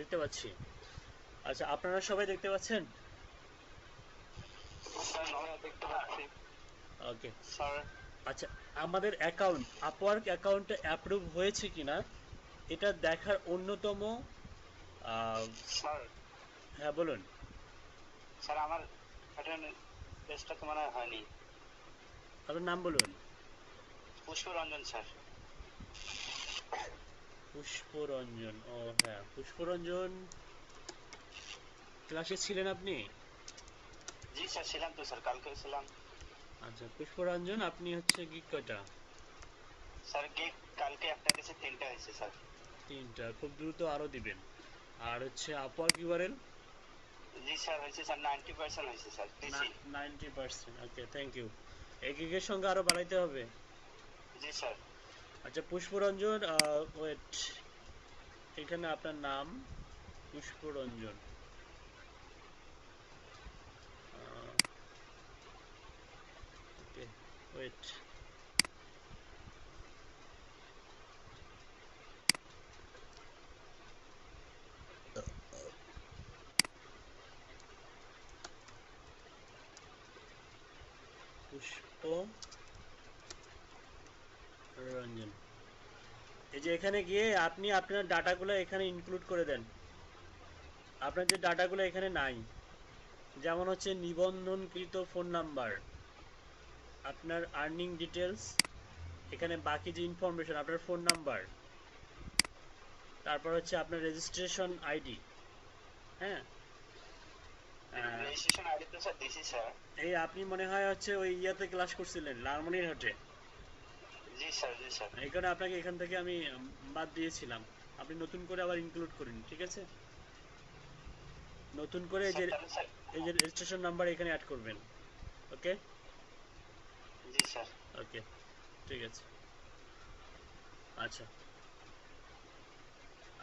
দেখতে পাচ্ছি। আচ্ছা, আপনারা সবাই দেখতে পাচ্ছেন? ওকে। আচ্ছা, আমাদের অ্যাকাউন্ট আপওয়ার্ক অ্যাকাউন্টে অ্যাপ্রুভ হয়েছে কিনা এটা দেখার অন্যতম আহ, স্যার হ্যাঁ বলুন। স্যার আমার পেজটা তো মনে হয় হয়নি। আপনার নাম বলুন। পুষ্পরঞ্জন স্যার। পুষ্পরঞ্জন, ও হ্যাঁ পুষ্পরঞ্জন, ক্লাসে ছিলেন আপনি? জি স্যার ছিলাম তো স্যার, কালকেও ছিলাম। আচ্ছা পুষ্পরঞ্জন, আপনি হচ্ছে গিক কয়টা? স্যার গেট কালকে একটা দিয়েছে, তিনটা হয়েছে স্যার। তিনটা, খুব দ্রুত আরো দিবেন। আর হচ্ছে আপওয়ার্ক ইউআরএল? জি স্যার হয়েছে স্যার, 90% হয়েছে স্যার না, টিসি। 90%। Okay, thank you. এই গিগের সঙ্গে আরো বাড়াইতে হবে। জি স্যার। আচ্ছা পুষ্পরঞ্জন, ওয়েট, এখানে আপনার নাম পুষ্পরঞ্জন। ওকে, ওয়েট। পুষ্প রঞ্জন, এই যে এখানে গিয়ে আপনি আপনার ডাটাগুলো এখানে ইনক্লুড করে দেন। আপনার যে ডাটাগুলো এখানে নাই, যেমন হচ্ছে নিবন্ধনকৃত ফোন নাম্বার, আপনার আর্নিং ডিটেলস, এখানে বাকি যে ইনফরমেশন, আপনার ফোন নাম্বার, তারপর হচ্ছে আপনার রেজিস্ট্রেশন আইডি। হ্যাঁ, রেজিস্ট্রেশন আইডি তো স্যার দিছি স্যার। এই আপনি মনে হয় হচ্ছে ওই ইয়াতে ক্লাস করছিলেন লালমনিরহাটে, জি স্যার জি স্যার। এই কারণে আপনাকে এখান থেকে আমি বাদ দিয়েছিলাম। আপনি নতুন করে আবার ইনক্লুড করুন, ঠিক আছে? নতুন করে স্যার তাহলে স্যার। এই যে রেজিস্ট্রেশন নাম্বার এখানে অ্যাড করবেন। ওকে। জি স্যার। ওকে, ঠিক আছে। আচ্ছা,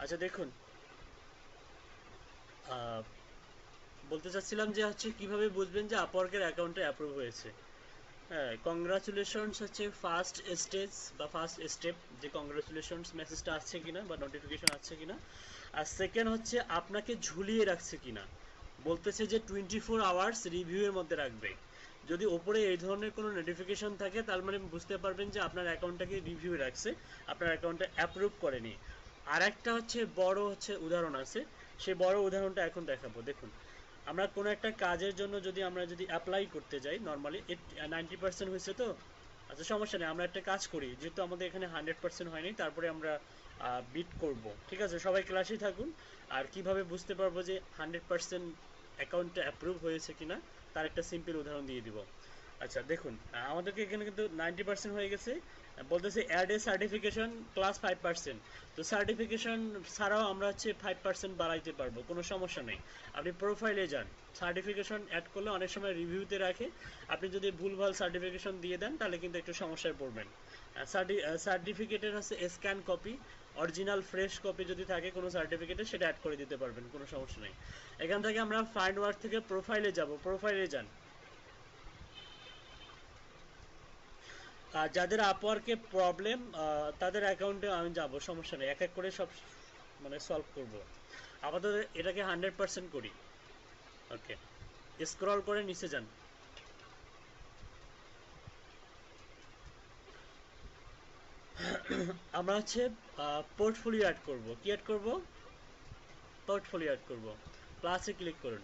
আচ্ছা দেখুন, আহ, বলতে চাচ্ছিলাম যে হচ্ছে কিভাবে বুঝবেন যে আপওয়ার্কের অ্যাকাউন্টে অ্যাপ্রুভ হয়েছে। হ্যাঁ, কংগ্রাচুলেশনস হচ্ছে ফার্স্ট স্টেজ বা ফার্স্ট স্টেপ, যে কংগ্রাচুলেশনস মেসেজটা আসছে কিনা বা নোটিফিকেশন আসছে কিনা। আর সেকেন্ড হচ্ছে আপনাকে ঝুলিয়ে রাখছে কিনা, বলতেছে যে 24 আওয়ার্স রিভিউয়ের মধ্যে রাখবে। যদি ওপরে এই ধরনের কোনো নোটিফিকেশন থাকে তার মানে বুঝতে পারবেন যে আপনার অ্যাকাউন্টটাকে রিভিউ রাখছে, আপনার অ্যাকাউন্টটা অ্যাপ্রুভ করেনি। আর একটা হচ্ছে বড় হচ্ছে উদাহরণ আছে, সেই বড় উদাহরণটা এখন দেখাবো। দেখুন, আমরা কোনো একটা কাজের জন্য যদি অ্যাপ্লাই করতে যাই, নর্মালি 90% হয়েছে তো, আচ্ছা সমস্যা নেই, আমরা একটা কাজ করি, যেহেতু আমাদের এখানে 100% হয়নি, তারপরে আমরা বিট করব। ঠিক আছে, সবাই ক্লাসেই থাকুন। আর কিভাবে বুঝতে পারবো যে 100% অ্যাকাউন্টটা অ্যাপ্রুভ হয়েছে কিনা তার একটা সিম্পল উদাহরণ দিয়ে দিব। আচ্ছা দেখুন, আমাদেরকে এখানে কিন্তু 90% হয়ে গেছে। বলতেছে অ্যাড এ সার্টিফিকেশন প্লাস 5%। তো সার্টিফিকেশন ছাড়াও আমরা হচ্ছে 5% বাড়াইতে পারবো, কোনো সমস্যা নেই। আপনি প্রোফাইলে যান, সার্টিফিকেশন অ্যাড করলে অনেক সময় রিভিউতে রাখে, আপনি যদি ভুলভাল সার্টিফিকেশন দিয়ে দেন তাহলে কিন্তু একটু সমস্যায় পড়বেন। সার্টিফিকেটের হচ্ছে scan copy, original fresh copy যদি থাকে কোনো সার্টিফিকেটে, সেটা অ্যাড করে দিতে পারবেন, কোনো সমস্যা নেই। এখান থেকে আমরা ফাইন্ড ওয়ার্ক থেকে প্রোফাইলে যাব, প্রোফাইলে যান। যাদের আপওয়ার্কে প্রবলেম, তাদের অ্যাকাউন্টে আমি যাব, সমস্যা নেই, এক এক করে সব মানে সলভ করব। আপাতত এটাকে 100% করি। ওকে, স্ক্রল করে নিচে যান। আমরা হচ্ছে পোর্টফোলিও অ্যাড করব। কি অ্যাড করব? পোর্টফোলিও অ্যাড করব। প্লাসে ক্লিক করুন,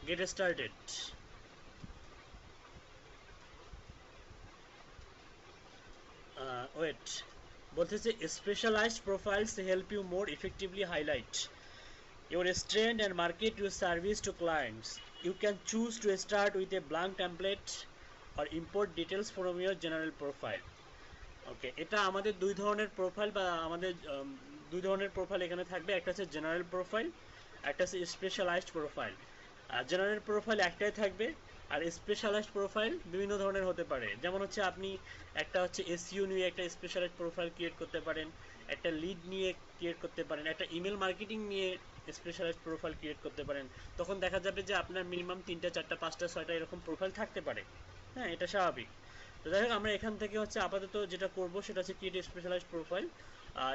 গেট স্টার্টেড। ওয়েট, বলতেছে specialized profiles help you more effectively highlight your strength and market your service to clients. You can choose to start with a blank template or import details from your general profile. ওকে, এটা আমাদের দুই ধরনের profile বা আমাদের দুই ধরনের profile এখানে থাকবে, একটা হচ্ছে জেনারেল প্রোফাইল, একটা হচ্ছে স্পেশালাইজড প্রোফাইল। আর জেনারেল প্রোফাইল একটাই থাকবে, আর স্পেশালাইজড প্রোফাইল বিভিন্ন ধরনের হতে পারে। যেমন হচ্ছে আপনি একটা হচ্ছে এসইও নিয়ে একটা স্পেশালাইজড প্রোফাইল ক্রিয়েট করতে পারেন, একটা লিড নিয়ে ক্রিয়েট করতে পারেন, একটা ইমেল মার্কেটিং নিয়ে স্পেশালাইজড প্রোফাইল ক্রিয়েট করতে পারেন। তখন দেখা যাবে যে আপনার মিনিমাম 3টা 4টা 5টা 6টা এরকম প্রোফাইল থাকতে পারে। হ্যাঁ, এটা স্বাভাবিক। তো যাই হোক, আমরা এখান থেকে হচ্ছে আপাতত যেটা করব সেটা হচ্ছে ক্রিয়েট স্পেশালাইজড প্রোফাইল।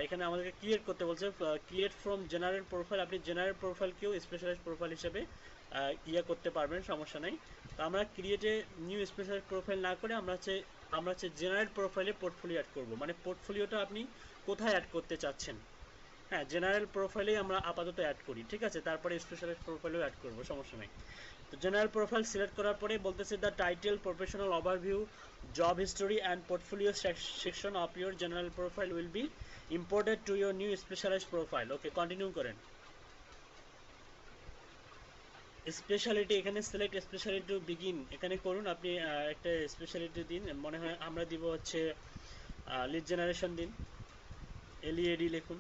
এখানে আমাদেরকে ক্রিয়েট করতে বলছে, ক্রিয়েট ফ্রম জেনারেল প্রোফাইল। আপনি জেনারেল প্রোফাইলকেও স্পেশালাইজ প্রোফাইল হিসেবে করতে পারবেন, সমস্যা নেই। তো আমরা ক্রিয়েটে নিউ স্পেশালাইজ প্রোফাইল না করে আমরা হচ্ছে জেনারেল প্রোফাইলে পোর্টফোলিও অ্যাড করব। মানে পোর্টফোলিওটা আপনি কোথায় অ্যাড করতে চাচ্ছেন, হ্যাঁ জেনারেল প্রোফাইলেই আমরা আপাতত অ্যাড করি, ঠিক আছে, তারপরে স্পেশালাইজ প্রোফাইলেও অ্যাড করব, সমস্যা নেই। তো জেনারেল প্রোফাইল সিলেক্ট করার পরে বলতেছে the title, professional overview, job history and portfolio section of your general profile will be imported to your new specialize profile. Okay, continue করেন। স্পেশালিটি এখানে সিলেক্ট স্পেশালিটি টু বিগিন এখানে করুন, আপনি একটা speciality দিন, মনে হয় আমরা দিব হচ্ছে লিড জেনারেশন দিন, এলইএডি লিখুন,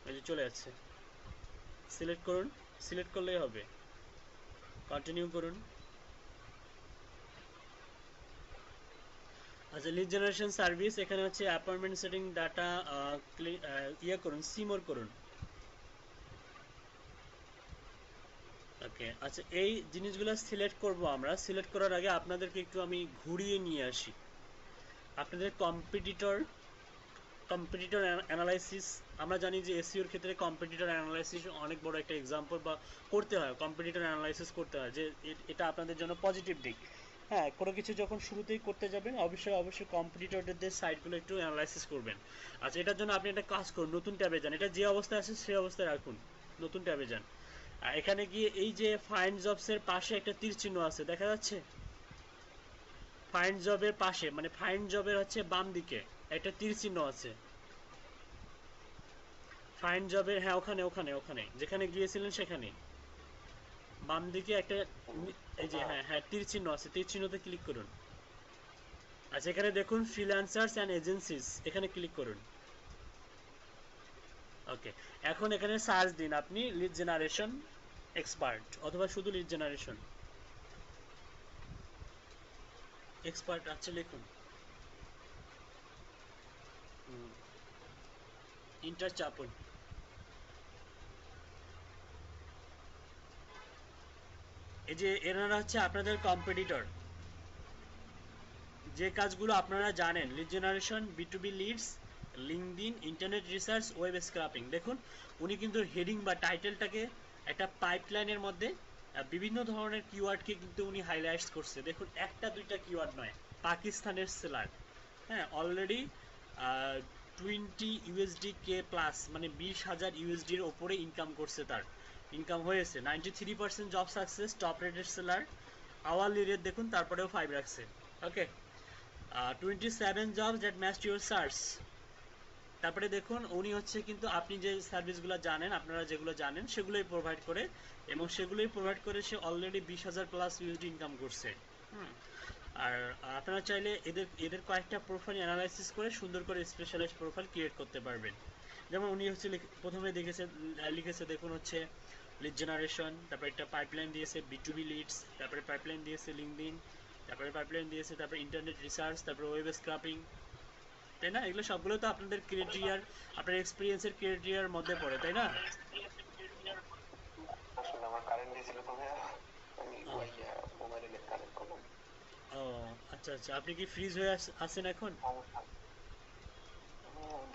এই যে চলে যাচ্ছে। সিলেক্ট করুন, সিলেক্ট করলেই হবে, কন্টিনিউ করুন। আচ্ছা, লিড জেনারেশন সার্ভিস এখানে হচ্ছে অ্যাপয়েন্টমেন্ট সেটিং ডাটা করুন, সিমোর করুন। ওকে, আচ্ছা এই জিনিসগুলো সিলেক্ট করব আমরা। সিলেক্ট করার আগে আপনাদেরকে একটু আমি ঘুরিয়ে নিয়ে আসি আপনাদের কম্পিটিটর অ্যানালাইসিস। আমরা জানি যে এসইওর ক্ষেত্রে কম্পিটিটর অ্যানালাইসিস অনেক বড় একটা এক্সাম্পল বা করতে হয়, কম্পিটিটর অ্যানালাইসিস করতে হয়, যে এটা আপনাদের জন্য পজিটিভ দিক। হ্যাঁ, কোনো কিছু যখন শুরুতেই করতে যাবেন অবশ্যই কম্পিটিটরদের সাইটগুলো একটু অ্যানালাইসিস করবেন। আচ্ছা, এটার জন্য আপনি একটা কাজ করুন, নতুন ট্যাবে যান, এটা যে অবস্থায় আছে সেই অবস্থায় রাখুন, নতুন ট্যাবে যান। এখানে গিয়ে এই যে ফাইন্ড জবসের পাশে একটা তীর চিহ্ন আছে, দেখা যাচ্ছে? ফাইন্ড জবের পাশে, মানে ফাইন্ড জবের হচ্ছে বাম দিকে একটা তীর চিহ্ন আছে। ফাইন্ড জবের, হ্যাঁ ওখানে ওখানে ওখানে যেখানে গিয়েছিলেন সেখানে বাম দিকে একটা এই যে হ্যাঁ হ্যাঁ তীর চিহ্ন আছে, তীর চিহ্নতে ক্লিক করুন। আচ্ছা, এখানে দেখুন ফ্রিল্যান্সার্স অ্যান্ড এজেন্সিস, এখানে ক্লিক করুন। ওকে, এখন এখানে সার্চ দিন আপনি লিড জেনারেশন এক্সপার্ট, অথবা শুধু লিড জেনারেশন এক্সপার্ট। আচ্ছা লিখুন, ইন্টার চাপুন। এই যে এনারা হচ্ছে আপনাদের কম্পিটিটর, যে কাজগুলো আপনারা জানেন, লিড জেনারেশন, বিটুবি leads, LinkedIn, internet research, web scraping. দেখুন উনি কিন্তু হেডিং বা টাইটেলটাকে একটা পাইপলাইনের মধ্যে বিভিন্ন ধরনের কিওয়ার্ডকে কিন্তু উনি হাইলাইটস করছে। দেখুন একটা দুইটা কিওয়ার্ড নয়, পাকিস্তানের সেলার, হ্যাঁ অলরেডি 20 USD প্লাস, মানে 20,000 USD এর ওপরে ইনকাম করছে, তার ইনকাম হয়েছে। 93% job success, top rated seller, hourly rate দেখুন তারপরেও 5 রাখছে। ওকে, 27 jobs that matched your search. তারপরে দেখুন উনি হচ্ছে কিন্তু আপনি যে সার্ভিসগুলো জানেন, আপনারা যেগুলো জানেন সেগুলোই প্রোভাইড করে, এবং সেগুলোই প্রোভাইড করে সে অলরেডি 20,000 প্লাস USD ইনকাম করছে। আর আপনারা চাইলে এদের কয়েকটা প্রোফাইল অ্যানালাইসিস করে সুন্দর করে স্পেশালাইজড প্রোফাইল ক্রিয়েট করতে পারবেন। যেমন উনি হচ্ছে প্রথমে লিখেছে দেখুন হচ্ছে লিড জেনারেশন, তারপরে একটা পাইপলাইন দিয়েছে বিটুবি লিডস, তারপরে পাইপলাইন দিয়েছে লিঙ্কডইন, তারপরে পাইপলাইন দিয়েছে, তারপরে ইন্টারনেট রিসার্চ, তারপরে ওয়েব স্ক্রাপিং, তাই না? এগুলো সবগুলো তো আপনাদের ক্রাইটেরিয়ার, আপনার এক্সপিরিয়েন্সের ক্রাইটেরিয়ার মধ্যে পড়ে, তাই না? আসলে আমার কারেন্ট দিয়েছিল তো ভাইয়া, আমি ওই মোবাইলে নেট কানেক্ট করলাম। ও আচ্ছা আচ্ছা, আপনি কি ফ্রিজ হয়ে আছেন এখন?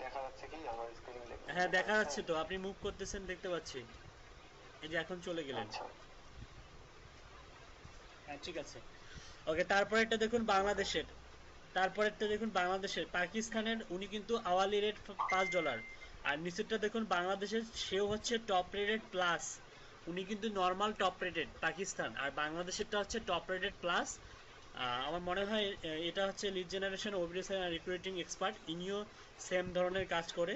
দেখা যাচ্ছে কি আমার স্ক্রিন? হ্যাঁ দেখা যাচ্ছে তো, আপনি মুভ করতেছেন দেখতে পাচ্ছি। এই যে এখন চলে গেলেন। আচ্ছা, হ্যাঁ ঠিক আছে। ওকে, তারপরেরটা দেখুন বাংলাদেশের, পাকিস্তানের উনি কিন্তু আওয়ারলি রেট $5, আর নিচেরটা দেখুন বাংলাদেশের, সেও হচ্ছে টপ রেটেড প্লাস। উনি কিন্তু নর্মাল টপ রেটেড পাকিস্তান, আর বাংলাদেশেরটা হচ্ছে টপ রেটেড প্লাস। আমার মনে হয় এটা হচ্ছে lead generation, OBS recruiting expert, ইনিও সেম ধরনের কাজ করে।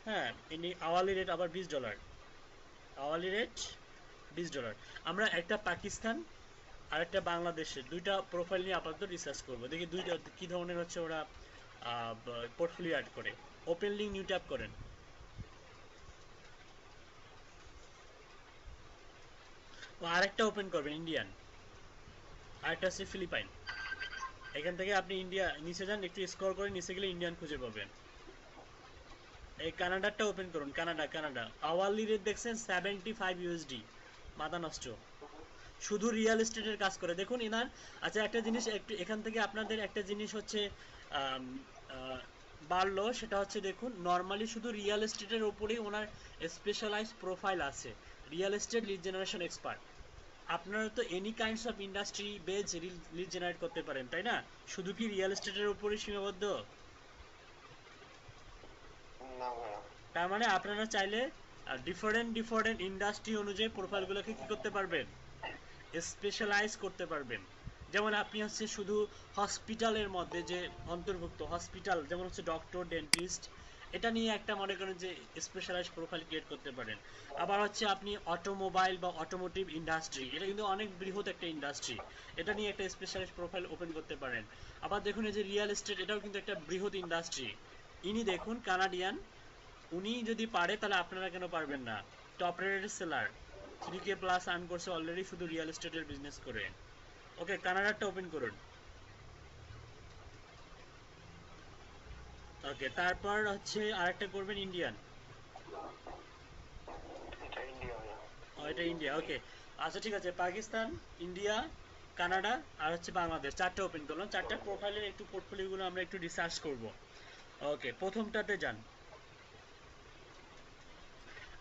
হ্যাঁ, ইনি আওয়ারলি রেট আবার $20, আওয়ারলি রেট $20। আমরা একটা পাকিস্তান আর একটা বাংলাদেশের দুইটা প্রোফাইল নিয়ে আপাতত রিসার্চ করবো, দেখি দুইটা কি ধরনের হচ্ছে ওরা পোর্টফোলিও অ্যাড করে। ওপেন লিঙ্ক নিউ ট্যাব করেন, আরেকটা ওপেন করবেন ইন্ডিয়ান, আরেকটা হচ্ছে ফিলিপাইন। এখান থেকে আপনি ইন্ডিয়া নিচে যান, একটু স্ক্রল করে নিচে গেলে ইন্ডিয়ান খুঁজে পাবেন। এই কানাডারটা ওপেন করুন, কানাডা আওয়ারলি রেট দেখছেন 75 USD, মাথা নষ্ট। শুধু রিয়েল এস্টেটের কাজ করে দেখুন এনার। আচ্ছা একটা জিনিস একটু এখান থেকে আপনাদের একটা জিনিস হচ্ছে বাড়লো সেটা হচ্ছে দেখুন নর্মালি শুধু রিয়েল এস্টেটের ওপরেই ওনার স্পেশালাইজ প্রোফাইল আছে, real estate lead generation expert. আপনারা তো any kinds of industry base lead generate করতে পারেন, তাই না? শুধু কি রিয়েল এস্টেটের উপরেই সীমাবদ্ধ? না ভাইয়া। তার মানে আপনারা চাইলে ডিফারেন্ট ডিফারেন্ট ইন্ডাস্ট্রি অনুযায়ী প্রোফাইলগুলোকে কি করতে পারবেন, স্পেশালাইজ করতে পারবেন। যেমন আপনি হচ্ছে শুধু হসপিটালের মধ্যে যে অন্তর্ভুক্ত হসপিটাল, যেমন হচ্ছে ডক্টর, ডেন্টিস্ট, এটা নিয়ে একটা মনে করেন যে স্পেশালাইজ প্রোফাইল ক্রিয়েট করতে পারেন। আবার হচ্ছে আপনি অটোমোবাইল বা অটোমোটিভ ইন্ডাস্ট্রি, এটা কিন্তু অনেক বৃহৎ একটা ইন্ডাস্ট্রি, এটা নিয়ে একটা স্পেশালাইজ প্রোফাইল ওপেন করতে পারেন। আবার দেখুন এই যে রিয়েল এস্টেট, এটাও কিন্তু একটা বৃহৎ ইন্ডাস্ট্রি। ইনি দেখুন কানাডিয়ান, উনি যদি পারে তাহলে আপনারা কেন পারবেন না? Top rated seller, 3K plus earn করছে অলরেডি শুধু রিয়েল এস্টেটের বিজনেস করে। ওকে, কানাডারটা ওপেন করুন। ওকে, তারপর হচ্ছে আরেকটা করবেন ইন্ডিয়ান। এটা ইন্ডিয়া ভাইয়া। এটা ইন্ডিয়া, ওকে। আচ্ছা ঠিক আছে, পাকিস্তান, ইন্ডিয়া, কানাডা আর হচ্ছে বাংলাদেশ, চারটে ওপেন করলাম। চারটা প্রোফাইলের একটু পোর্টফোলিওগুলো আমরা একটু রিসার্চ করব। ওকে, প্রথমটাতে যান।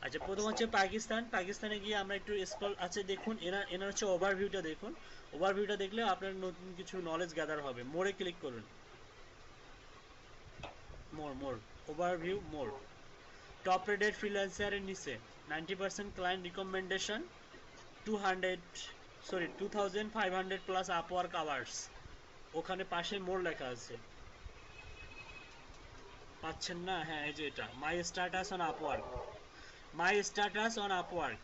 আচ্ছা, প্রথম হচ্ছে পাকিস্তান। পাকিস্তানে গিয়ে আমরা একটু স্ক্রল আছে, দেখুন এনার হচ্ছে ওভারভিউটা দেখুন। ওভারভিউটা দেখলে আপনার নতুন কিছু নলেজ গ্যাদার হবে। মোরে ক্লিক করুন, মোর ওভারভিউ, মোর। টপ রেটেড ফ্রিল্যান্সারের নিচে 90% client recommendation, 2500 plus Upwork hours, ওখানে পাশে মোর লেখা আছে, পাচ্ছেন না? হ্যাঁ, এই যে এটা my status on Upwork, my status on Upwork.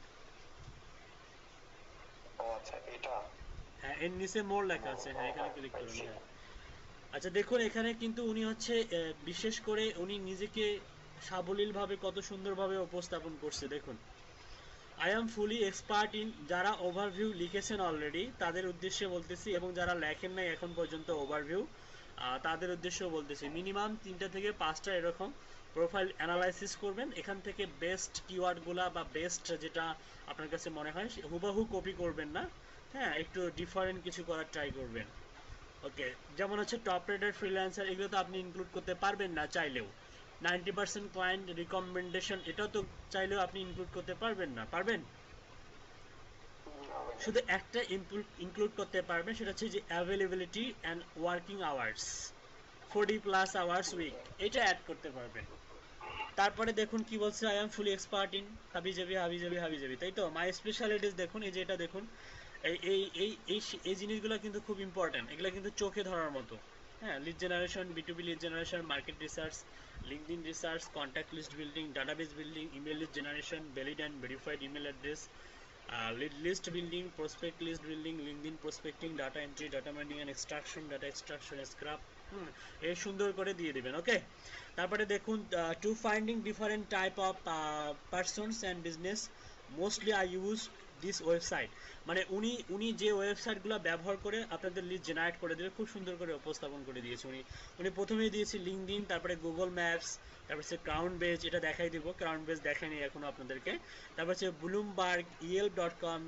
ও আচ্ছা, এটা হ্যাঁ, এর নিচে মোর লেখা আছে, হ্যাঁ এখানে ক্লিক করুন। হ্যাঁ, আচ্ছা দেখুন এখানে কিন্তু উনি হচ্ছে বিশেষ করে উনি নিজেকে সাবলীলভাবে কত সুন্দরভাবে উপস্থাপন করছে দেখুন। I am fully expert in, যারা ওভারভিউ লিখেছেন অলরেডি তাদের উদ্দেশ্যে বলতেছি, এবং যারা লেখেন নাই এখন পর্যন্ত ওভারভিউ, তাদের উদ্দেশ্যেও বলতেছি, মিনিমাম 3টা থেকে 5টা এরকম প্রোফাইল অ্যানালাইসিস করবেন। এখান থেকে বেস্ট কিওয়ার্ডগুলা বা বেস্ট যেটা আপনার কাছে মনে হয় হুবাহু কপি করবেন না, হ্যাঁ একটু ডিফারেন্ট কিছু করার ট্রাই করবেন। ওকে, যেমন হচ্ছে টপ রেটেড ফ্রিল্যান্সার, এগুলো তো আপনি ইনক্লুড করতে পারবেন না চাইলেও। 90% ক্লায়েন্ট রিকমেন্ডেশন, এটাও তো চাইলেও আপনি ইনক্লুড করতে পারবেন না, পারবেন? না ভাইয়া। শুধু একটা ইনক্লুড করতে পারবেন, সেটা হচ্ছে যে availability and working hours, 40 plus hours week, এটা অ্যাড করতে পারবেন। তারপরে দেখুন কি বলছে, I am fully expert in হাবিজাবি হাবিজাবি হাবিজাবি, তাই তো? মাই স্পেশালিটিস দেখুন, এই যে এটা দেখুন, এই এই এই এই এই জিনিসগুলো কিন্তু খুব ইম্পর্টেন্ট, এগুলো কিন্তু চোখে ধরার মতো। হ্যাঁ, লিড জেনারেশন, বিটুবি lead generation, market research, LinkedIn research, contact list building, database building, email list generation, valid and verified email address, lead list building, prospect list building, LinkedIn prospecting, data entry, data mining and extraction, data extraction, scrape, এই সুন্দর করে দিয়ে দিবেন। Okay, তারপরে দেখুন to finding different type of persons and business, mostly I use this website. মানে উনি যে ওয়েবসাইটগুলো ব্যবহার করে আপনাদের লিড জেনারেট করে দেবে, খুব সুন্দর করে উপস্থাপন করে দিয়েছে উনি প্রথমেই দিয়েছে লিঙ্কডইন, তারপরে গুগল ম্যাপস, তারপর হচ্ছে ক্রাউন বেজ, এটা দেখাই দিব, ক্রাউন বেজ দেখায়নি এখনো আপনাদেরকে। তারপর হচ্ছে ব্লুমবার্গ, ইএল.কম,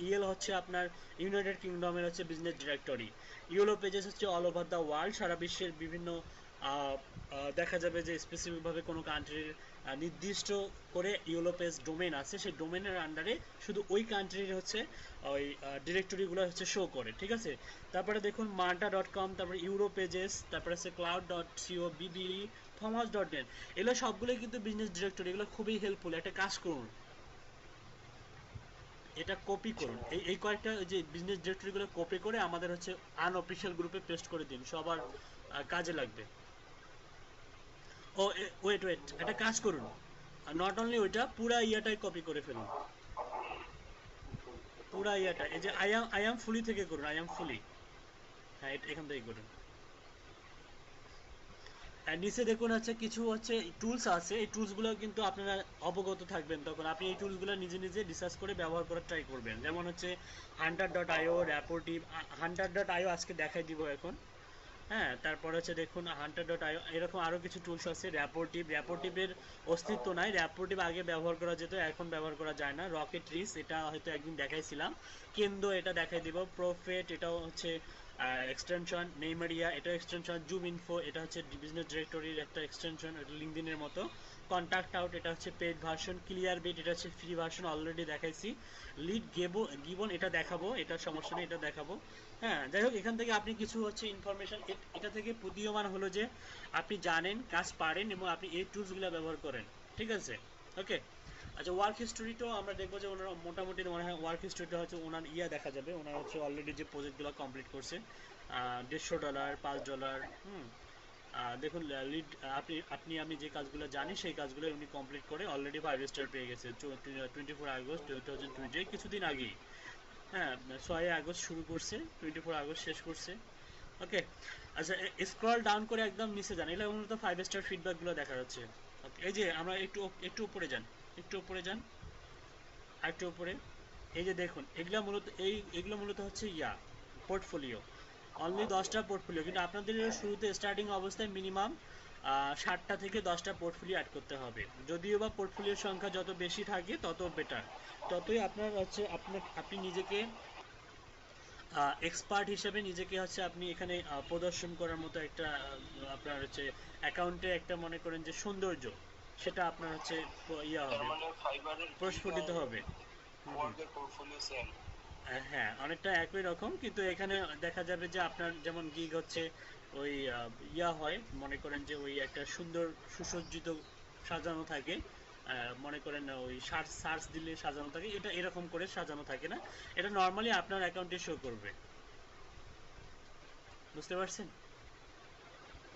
ইএল হচ্ছে আপনার ইউনাইটেড কিংডমের হচ্ছে বিজনেস ডিরেক্টরি। ইউলো পেজেস হচ্ছে অল ওভার দ্য ওয়ার্ল্ড, সারা বিশ্বের বিভিন্ন দেখা যাবে যে স্পেসিফিকভাবে কোনো কান্ট্রির নির্দিষ্ট করে ইউলো পেজ ডোমেন আছে, সেই ডোমেনের আন্ডারে শুধু ওই কান্ট্রির হচ্ছে ওই ডিরেক্টরিগুলো হচ্ছে শো করে, ঠিক আছে? তারপরে দেখুন মার্টা.কম, তারপরে ইউরো পেজেস, তারপরে হচ্ছে ক্লাউড.co, বিবিই, থমাস.নেট, এগুলো সবগুলোই কিন্তু বিজনেস ডিরেক্টরি, এগুলো খুবই হেল্পফুল। একটা কাজ করুন, এটা কপি করুন, এই কয়েকটা যে বিজনেস ডিরেক্টরিগুলো কপি করে আমাদের হচ্ছে আনঅফিসিয়াল গ্রুপে পেস্ট করে দিন, সবার কাজে লাগবে। ও ওয়েট একটা কাজ করুন, নট অনলি ওইটা, পুরা ইয়াটাই কপি করে ফেলুন, পুরা ইয়াটা। এই যে আই অ্যাম ফুলি থেকে করুন, আই অ্যাম ফুলি, হ্যাঁ এখান থেকে করুন। আর নিচে দেখুন হচ্ছে কিছু হচ্ছে টুলস আছে, এই টুলসগুলো কিন্তু আপনারা অবগত থাকবেন, তখন আপনি এই টুলসগুলো নিজে নিজে রিসার্চ করে ব্যবহার করার ট্রাই করবেন। যেমন হচ্ছে হান্টার.io, র্যাপোটিভ, হান্টার.io আজকে দেখাই দিব এখন। হ্যাঁ, তারপরে হচ্ছে দেখুন hunter.io, এরকম আরো কিছু টুলস আছে। র্যাপোটিভের অস্তিত্ব নাই, র্যাপোটিভ আগে ব্যবহার করা যেত, এখন ব্যবহার করা যায় না। রকেট রিস, এটা হয়তো একদিন দেখাইছিলাম। কেন্দ্র, এটা দেখাই দিব। প্রফেট, এটাও হচ্ছে এক্সটেনশন। নেইমারিয়া, এটা এক্সটেনশন। জুম ইনফো, এটা হচ্ছে বিজনেস ডিরেক্টরির একটা এক্সটেনশন, এটা লিঙ্কডইনের মতো। কন্টাক্ট আউট, এটা হচ্ছে পেড ভার্সন। ক্লিয়ার বিট, এটা হচ্ছে ফ্রি ভার্সন, অলরেডি দেখাইছি। লিড গিবন, এটা দেখাবো, এটা সমস্যা নেই, এটা দেখাবো। হ্যাঁ, যাই হোক, এখান থেকে আপনি কিছু হচ্ছে ইনফরমেশন, এটা থেকে প্রতীয়মান হলো যে আপনি জানেন, কাজ পারেন এবং আপনি এই টুলসগুলো ব্যবহার করেন। ঠিক আছে, ওকে। আচ্ছা, ওয়ার্ক হিস্টোরিটাও আমরা দেখবো যে ওনার মোটামুটি মনে হয় ওয়ার্ক হিস্টোরিটা হচ্ছে ওনার দেখা যাবে। ওনার হচ্ছে অলরেডি যে প্রজেক্টগুলো কমপ্লিট করছে, $150, $5। দেখুন, লিড, আপনি আমি যে কাজগুলো জানি সেই কাজগুলো উনি কমপ্লিট করে অলরেডি 5 স্টার পেয়ে গেছে। 24 আগস্ট 2020, কিছুদিন আগেই। হ্যাঁ, 6 আগস্ট শুরু করছে, 24 আগস্ট শেষ করছে। ওকে। আচ্ছা, স্ক্রল ডাউন করে একদম নিচে যান, এগুলো মূলত 5 স্টার ফিডব্যাকগুলো দেখা যাচ্ছে। ওকে, এই যে আমরা একটু উপরে যান, একটু উপরে যান, আর একটু উপরে। এই যে দেখুন, এগুলো মূলত হচ্ছে পোর্টফোলিও। অনলি 10টা পোর্টফোলিও, কিন্তু আপনাদের শুরুতে স্টার্টিং অবস্থায় মিনিমাম 7টা থেকে 10টা পোর্টফোলিও অ্যাড করতে হবে। যদিও বা পোর্টফোলিওর সংখ্যা যত বেশি থাকে তত বেটার, ততই আপনার হচ্ছে আপনি নিজেকে এক্সপার্ট হিসেবে নিজেকে হচ্ছে আপনি এখানে প্রদর্শন করার মতো একটা আপনার হচ্ছে অ্যাকাউন্টে একটা মনে করেন যে সৌন্দর্য, সেটা আপনার হচ্ছে তার হবে, মানে ফাইবারের প্রস্ফুটিত হবে। হুম, হুম। ওয়ার্কের পোর্টফোলিও সেম। হ্যাঁ, অনেকটা একই রকম, কিন্তু এখানে দেখা যাবে যে আপনার যেমন গিগ হচ্ছে ওই হয়, মনে করেন যে ওই একটা সুন্দর সুসজ্জিত সাজানো থাকে। মনে করেন ওই সার্চ সার্চ দিলে সাজানো থাকে, এটা এরকম করে সাজানো থাকে না। এটা নর্মালি আপনার অ্যাকাউন্টে শো করবে। বুঝতে পারছেন?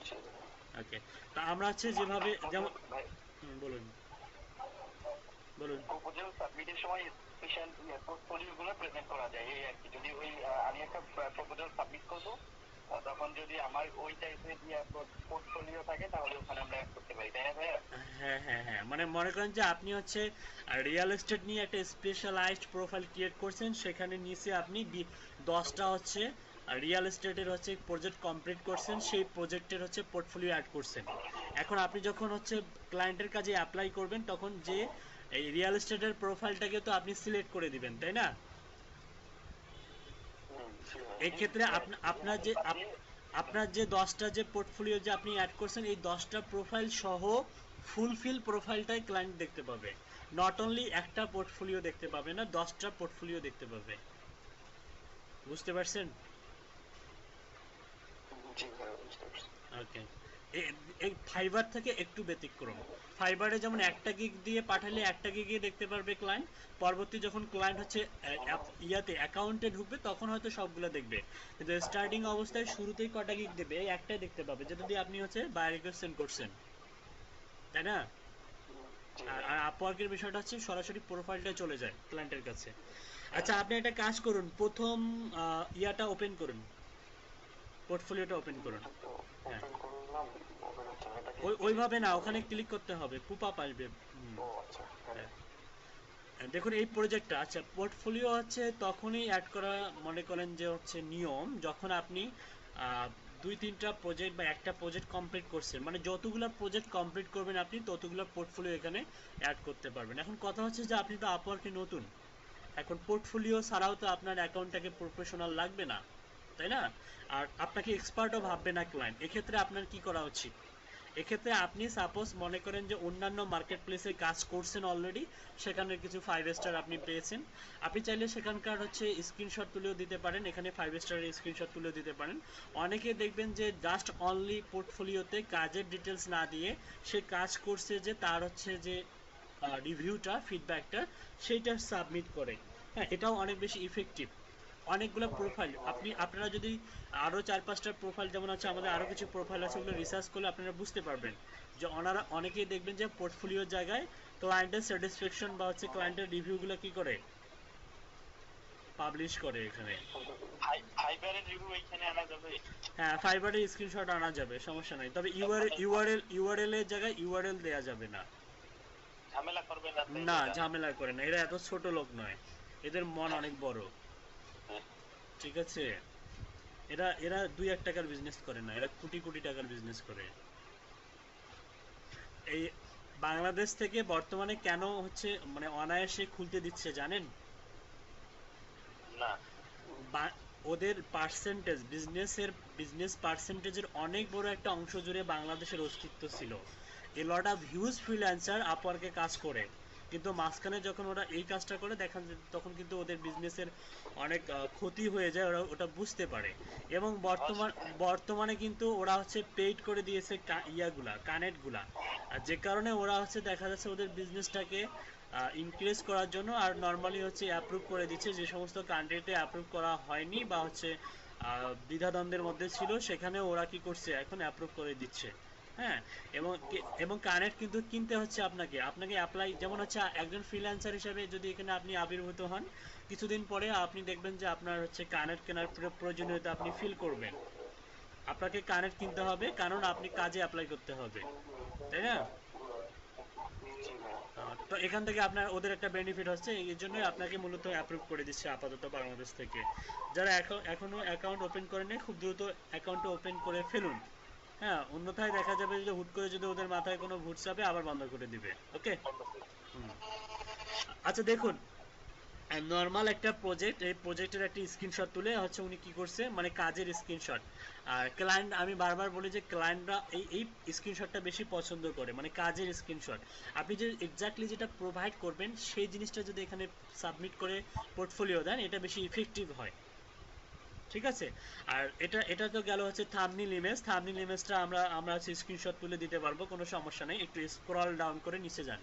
জি। ওকে। তা আমরা হচ্ছে যেভাবে যেমন ভাই, বলুন, বলুন। প্রপোজাল সাবমিটের সময় স্পেশাল পোর্টফোলিও গুলো প্রেজেন্ট করা যায়, এই আর কি। যদি ওই আমি একটা প্রপোজাল সাবমিট করবো, তখন যদি আমার ওই টাইপের পোর্টফোলিও থাকে তাহলে ওখানে আমরা অ্যাড করতে পারি, তাই না ভাইয়া? হ্যাঁ, হ্যাঁ, হ্যাঁ, মানে মনে করেন যে আপনি হচ্ছে রিয়েল এস্টেট নিয়ে একটা স্পেশালাইজড প্রোফাইল ক্রিয়েট করছেন, সেখানে নিচে আপনি 10টা হচ্ছে রিয়েল এস্টেটের হচ্ছে প্রজেক্ট কমপ্লিট করছেন, সেই প্রজেক্টের হচ্ছে পোর্টফোলিও অ্যাড করছেন। এখন আপনি যখন হচ্ছে ক্লায়েন্টের কাজে অ্যাপ্লাই করবেন, তখন যে এই রিয়েল এস্টেটের প্রোফাইলটাকে তো আপনি সিলেক্ট করে দিবেন, তাই না? জি ভাই। এই ক্ষেত্রে আপনার যে 10টা যে পোর্টফোলিও যে আপনি অ্যাড করছেন, এই 10টা প্রোফাইল সহ ফুলফিল প্রোফাইলটাই ক্লায়েন্ট দেখতে পাবে। নট অনলি একটা পোর্টফোলিও দেখতে পাবে না, 10টা পোর্টফোলিও দেখতে পাবে। বুঝতে পারছেন? জি ভাই, বুঝতে পারছি। ওকে। এই ফাইবার থেকে একটু ব্যতিক্রম। ফাইবারে যেমন একটা গিগ দিয়ে পাঠালে একটা গিগে দেখতে পারবে ক্লায়েন্ট, পরবর্তী যখন ক্লায়েন্ট হচ্ছে অ্যাকাউন্টে ঢুকবে তখন হয়তো সবগুলো দেখবে, কিন্তু স্টার্টিং অবস্থায় শুরুতেই কটা গিগ দেবে, এই একটাই দেখতে পাবে, যেটা দিয়ে আপনি হচ্ছে বাই রিকোয়েস্ট সেন্ড করছেন, তাই না? জি আর ভাই। আর আপওয়ার্কের বিষয়টা হচ্ছে সরাসরি প্রোফাইলটা চলে যায় ক্লায়েন্টের কাছে। আচ্ছা, আপনি একটা কাজ করুন, প্রথম ইয়াটা ওপেন করুন, পোর্টফোলিওটা ওপেন করুন। এটা তো হ্যাঁ, ওপেন করলাম, ওপেন হচ্ছে না। এটা কি ওইভাবে না, ওখানে ক্লিক করতে হবে, পুপ আপ আসবে। হুম, ও আচ্ছা, হ্যাঁ। হ্যাঁ। দেখুন এই প্রজেক্টটা, আচ্ছা, পোর্টফোলিও হচ্ছে তখনই অ্যাড করা, মনে করেন যে হচ্ছে নিয়ম, যখন আপনি 2-3টা প্রজেক্ট বা একটা প্রজেক্ট কমপ্লিট করছেন, মানে যতগুলো প্রজেক্ট কমপ্লিট করবেন আপনি ততগুলো পোর্টফোলিও এখানে অ্যাড করতে পারবেন। এখন কথা হচ্ছে যে আপনি তো আপওয়ার্কে নতুন, এখন পোর্টফোলিও ছাড়াও তো আপনার অ্যাকাউন্টটাকে প্রফেশনাল লাগবে না, তাই না? আর আপনাকে এক্সপার্টও ভাববে না ক্লায়েন্ট। এক্ষেত্রে আপনার কি করা উচিত? এক্ষেত্রে আপনি সাপোজ মনে করেন যে অন্যান্য মার্কেট প্লেসে কাজ করছেন অলরেডি, সেখানে কিছু 5 স্টার আপনি পেয়েছেন, আপনি চাইলে সেখানকার হচ্ছে স্ক্রিনশট তুলেও দিতে পারেন, এখানে 5 স্টারের স্ক্রিনশট তুলেও দিতে পারেন। অনেকে দেখবেন যে জাস্ট অনলি পোর্টফোলিওতে কাজের ডিটেলস না দিয়ে সে কাজ করছে যে তার হচ্ছে যে রিভিউটা, ফিডব্যাকটা, সেইটা সাবমিট করে। হ্যাঁ, এটাও অনেক বেশি ইফেক্টিভ। অনেকগুলো প্রোফাইল আপনারা যদি আরও 4-5টা প্রোফাইল যেমন আছে, আমাদের আরও কিছু প্রোফাইল আছে, ওগুলো রিসার্চ করলে আপনারা বুঝতে পারবেন যে ওনারা অনেকেই দেখবেন যে পোর্টফোলিওর জায়গায় ক্লায়েন্টের স্যাটিসফ্যাকশন বা হচ্ছে ক্লায়েন্টের রিভিউগুলো কি করে পাবলিশ করে এখানে। ফাইবারের রিভিউ এইখানে আনা যাবে? হ্যাঁ, ফাইবারের স্ক্রিনশট আনা যাবে, সমস্যা নাই, তবে ইউআরএল এর জায়গায় ইউআরএল দেয়া যাবে না। ঝামেলা করবে না তো না, এটা? ঝামেলা করে না, এরা এত ছোট লোক নয়, এদের মন অনেক বড়। ঠিক আছে। এরা এরা 2-1 টাকার বিজনেস করে না, এরা কোটি কোটি টাকার বিজনেস করে। এই বাংলাদেশ থেকে বর্তমানে কেন হচ্ছে মানে অনায়াসে খুলতে দিচ্ছে জানেন? না। ওদের পার্সেন্টেজ, বিজনেস পার্সেন্টেজের অনেক বড় একটা অংশ জুড়ে বাংলাদেশের অস্তিত্ব ছিল। এ লট অফ হিউজ ফ্রিল্যান্সার আপওয়ার্কে কাজ করে, কিন্তু মাঝখানে যখন ওরা এই কাজটা করে দেখেন তখন কিন্তু ওদের বিজনেসের অনেক ক্ষতি হয়ে যায়, ওরা ওটা বুঝতে পারে। এবং বর্তমানে কিন্তু ওরা হচ্ছে পেইড করে দিয়েছে কানেক্টগুলা, আর যে কারণে ওরা হচ্ছে দেখা যাচ্ছে ওদের বিজনেসটাকে ইনক্রিজ করার জন্য আর নর্মালি হচ্ছে অ্যাপ্রুভ করে দিচ্ছে, যে সমস্ত কান্ট্রিতে অ্যাপ্রুভ করা হয়নি বা হচ্ছে দ্বিধাদ্বন্দ্বের মধ্যে ছিল সেখানে ওরা কি করছে এখন অ্যাপ্রুভ করে দিচ্ছে। হ্যাঁ, এবং কানেক্ট কিন্তু কিনতে হচ্ছে আপনাকে অ্যাপ্লাই, যেমন হচ্ছে একজন ফ্রিল্যান্সার হিসেবে যদি এখানে আপনি আবির্ভূত হন, কিছুদিন পরে আপনি দেখবেন যে আপনার হচ্ছে কানেক্ট কেনার প্রয়োজনীয়তা আপনি ফিল করবেন। আপনাকে কানেক্ট কিনতে হবে কারণ আপনি কাজে অ্যাপ্লাই করতে হবে, তাই না? জি ভাইয়া। তো এখান থেকে আপনার ওদের একটা বেনিফিট হচ্ছে, এই জন্যই আপনাকে মূলত অ্যাপ্রুভ করে দিচ্ছে আপাতত বাংলাদেশ থেকে। যারা এখনো অ্যাকাউন্ট ওপেন করেনি খুব দ্রুত অ্যাকাউন্টটা ওপেন করে ফেলুন। হ্যাঁ, অন্যথায় দেখা যাবে যে হুট করে যদি ওদের মাথায় কোনো ভূত চাপে আবার বন্ধ করে দিবে। ওকে। আচ্ছা দেখুন, নর্মাল একটা প্রজেক্ট, এই প্রজেক্টের একটা স্ক্রিনশট তুলে হচ্ছে উনি কি করছে মানে কাজের স্ক্রিনশট। আর ক্লায়েন্ট, আমি বারবার বলি যে ক্লায়েন্টরা এই স্ক্রিনশটটা বেশি পছন্দ করে, মানে কাজের স্ক্রিনশট। আপনি যে এক্স্যাক্টলি যেটা প্রোভাইড করবেন সেই জিনিসটা যদি এখানে সাবমিট করে পোর্টফোলিও দেন, এটা বেশি ইফেক্টিভ হয়। ঠিক আছে। আর এটা তো গেল হচ্ছে থাম্বনেল ইমেজটা আমরা হচ্ছে স্ক্রিনশট তুলে দিতে পারবো, কোনো সমস্যা নেই। একটু স্ক্রল ডাউন করে নিচে যান।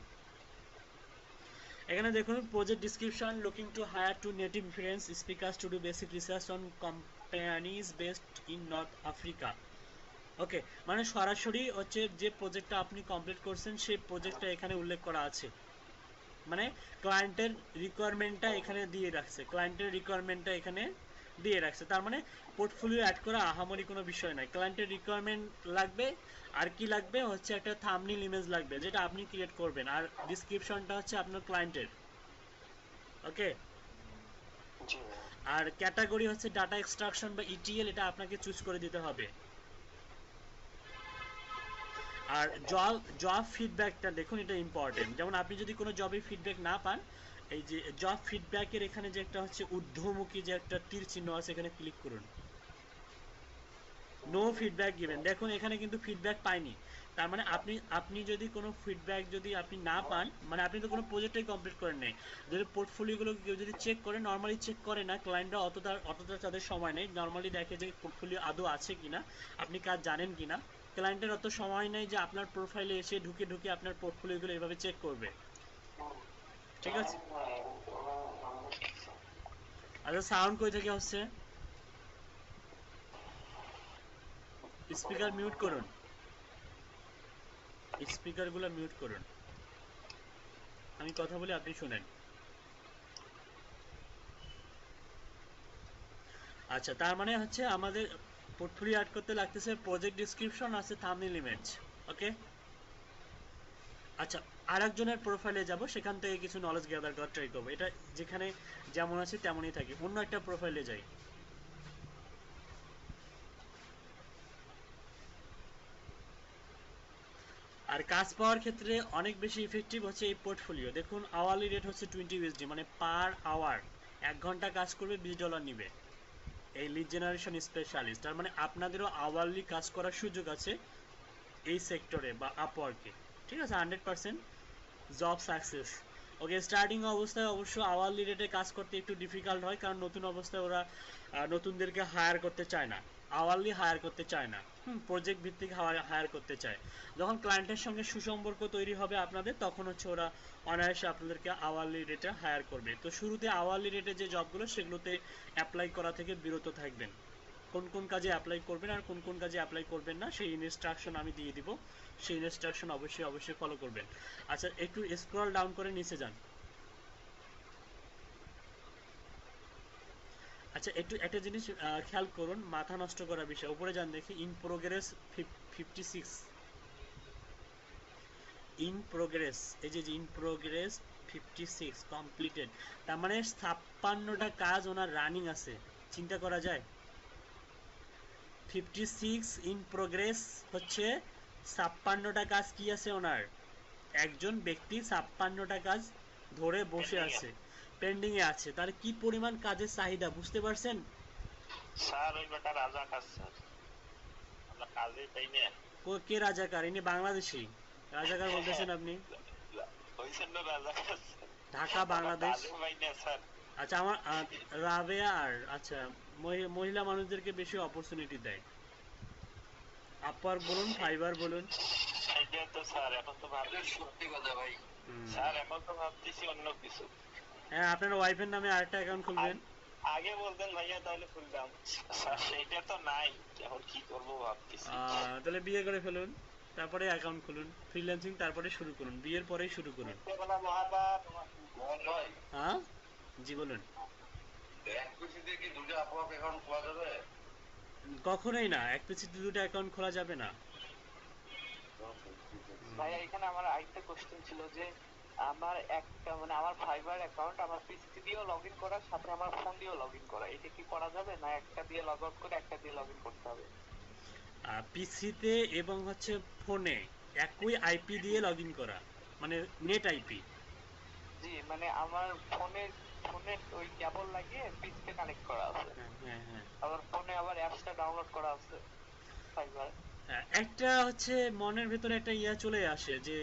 এখানে দেখুন project description, looking to hire two native French speakers to do basic research on companies based in North Africa. Okay, মানে সরাসরি হচ্ছে যে প্রজেক্টটা আপনি কমপ্লিট করছেন সেই প্রজেক্টটা এখানে উল্লেখ করা আছে, মানে ক্লায়েন্টের রিকোয়ারমেন্টটা এখানে দিয়ে রাখছে। তার মানে পোর্টফোলিও অ্যাড করা আহামরি কোনো বিষয় নয়। ক্লায়েন্টের রিকোয়ারমেন্ট লাগবে, আর কি লাগবে হচ্ছে একটা থাম্বনেল ইমেজ লাগবে যেটা আপনি ক্রিয়েট করবেন, আর ডিসক্রিপশনটা হচ্ছে আপনার ক্লায়েন্টের। ওকে। জি ভাইয়া। আর ক্যাটাগরি হচ্ছে ডাটা এক্সট্রাকশন বা ইটিএল, এটা আপনাকে চুজ করে দিতে হবে। আর জব ফিডব্যাকটা দেখুন, এটা ইম্পর্টেন্ট। যেমন আপনি যদি কোনো জবে ফিডব্যাক না পান, এই যে জব ফিডব্যাকের এখানে যে একটা হচ্ছে ঊর্ধ্বমুখী যে একটা তীর চিহ্ন আছে, এখানে ক্লিক করুন। নো ফিডব্যাক গিভেন, দেখুন এখানে কিন্তু ফিডব্যাক পাইনি। তার মানে আপনি যদি কোনো ফিডব্যাক যদি আপনি না পান, মানে আপনি তো কোনো প্রজেক্টই কমপ্লিট করেন নাই। যদি পোর্টফোলিওগুলো কেউ যদি চেক করে, নর্মালি চেক করে না ক্লায়েন্টরা, অতটা তাদের সময় নেই। নর্মালি দেখে যে পোর্টফোলিও আদৌ আছে কিনা, আপনি কাজ জানেন কিনা। ক্লায়েন্টের অত সময় নেই যে আপনার প্রোফাইলে এসে ঢুকে আপনার পোর্টফোলিওগুলো এভাবে চেক করবে। ঠিক আছে। আচ্ছা, সাউন্ড কই থেকে হচ্ছে? স্পিকার মিউট করুন, স্পিকারগুলো মিউট করুন, আমি কথা বলি আপনি শুনেন। আচ্ছা, তার মানে হচ্ছে আমাদের পোর্টফোলিও অ্যাড করতে লাগতেছে প্রজেক্ট ডিসক্রিপশন আছে, থাম্বনেল ইমেজ। ওকে। আচ্ছা, আরেকজনের প্রোফাইলে যাব, সেখান থেকে কিছু নলেজ গ্যাদার করার ট্রাই করবো। এটা যেখানে যেমন আছে তেমনই থাকে। অন্য একটা প্রোফাইলে যাই। আর কাজ পাওয়ার ক্ষেত্রে অনেক বেশি ইফেক্টিভ হচ্ছে এই পোর্টফোলিও। দেখুন আওয়ারলি রেট হচ্ছে 20 USD, মানে পার আওয়ার 1 ঘন্টা কাজ করবে $20 নিবে এই লিড জেনারেশন স্পেশালিস্ট। তার মানে আপনাদেরও আওয়ারলি কাজ করার সুযোগ আছে এই সেক্টরে বা আপওয়ার্কে। ঠিক আছে, 100% জব সাকসেস। ওকে, স্টার্টিং অবস্থায় অবশ্য আওয়ারলি রেটে কাজ করতে একটু ডিফিকাল্ট হয়, কারণ নতুন অবস্থায় ওরা নতুনদেরকে হায়ার করতে চায় না, আওয়ারলি হায়ার করতে চায় না, প্রজেক্ট ভিত্তিক হায়ার করতে চায়। যখন ক্লায়েন্টের সঙ্গে সুসম্পর্ক তৈরি হবে আপনাদের, তখন হচ্ছে ওরা অনায়াসে আপনাদেরকে আওয়ারলি রেটে হায়ার করবে। তো শুরুতে আওয়ারলি রেটে যে জবগুলো সেগুলোতে অ্যাপ্লাই করা থেকে বিরত থাকবেন। কোন কোন কাজে অ্যাপ্লাই করবেন আর কোন কোন কাজে অ্যাপ্লাই করবেন না সেই ইনস্ট্রাকশন আমি দিয়ে দিব, সেই ইনস্ট্রাকশন অবশ্যই ফলো করবেন। আচ্ছা, একটু স্ক্রল ডাউন করে নিচে যান। আচ্ছা, একটু একটা জিনিস খেয়াল করুন, মাথা নষ্ট করার বিষয়। উপরে যান দেখি, ইন প্রোগ্রেস 56, ইন প্রোগ্রেস, এই যে ইন প্রোগ্রেস 56 কমপ্লিটেড। তার মানে 56টা কাজ ওনার রানিং আছে। চিন্তা করা যায়? 56 ইন প্রোগ্রেস হচ্ছে 56টা কাজ কি আছে ওনার, একজন ব্যক্তি 56টা কাজ ধরে বসে Pending এ। আছে, পেন্ডিং এ আছে, তার কি পরিমাণ কাজের চাহিদা বুঝতে পারছেন? স্যার ওই বেটা রাজা কাজ স্যার, আমরা কাজে পাই না। কে রাজাকার? ইনি বাংলাদেশি রাজাকার বলতেছেন আপনি? ওই জন্য রাজা কাজ ঢাকা আমরা বাংলাদেশ। কাজে পাই না স্যার। আচ্ছা আমার রাবেয়া আর আচ্ছা মহিলা মানুষদেরকে বেশি অপরচুনিটি দেয়। আপার বলুন, ফাইবার বলুন। সেটা তো স্যার এখন তো ভাবছি, সত্যি কথা ভাই স্যার, এখন তো ভাবতেছি অন্য কিছু। হ্যাঁ, আপনার ওয়াইফের নামে আরেকটা অ্যাকাউন্ট খুলবেন। আগে বলতেন ভাইয়া তাহলে খুলতাম, স্যার সেইটা তো নাই, এখন কি করবো ভাবতেছি। তাহলে বিয়ে করে ফেলুন, তারপরে অ্যাকাউন্ট খুলুন ফ্রিল্যান্সিং, তারপরে শুরু করুন, বিয়ের পরেই শুরু করুন। হ্যাঁ জি বলুন। কখনোই না, এক পিছিতে দুটো অ্যাকাউন্ট খোলা যাবে না। ভাইয়া এখানে আমার আরেকটা কোশ্চেন ছিল যে আমার একটা মানে আমার ফাইবার অ্যাকাউন্ট আমার পিসি দিয়েও লগ ইন করার সাথে আমার ফোন দিয়েও লগ ইন করা, এটা কি করা যাবে না একটা দিয়ে লগ আউট করে একটা দিয়ে লগ ইন করতে হবে? পিসিতে এবং হচ্ছে ফোনে একই আইপি দিয়ে লগ ইন করা, মানে নেট আইপি। জি মানে আমার ফোনের ওই কেবল লাগিয়ে পিসিতে কানেক্ট করা আছে, হ্যাঁ হ্যাঁ আবার ফোনে আবার অ্যাপসটা ডাউনলোড করা আছে ফাইবার। হ্যাঁ, একটা হচ্ছে মনের ভেতরে একটা ইয়া চলে আসে যে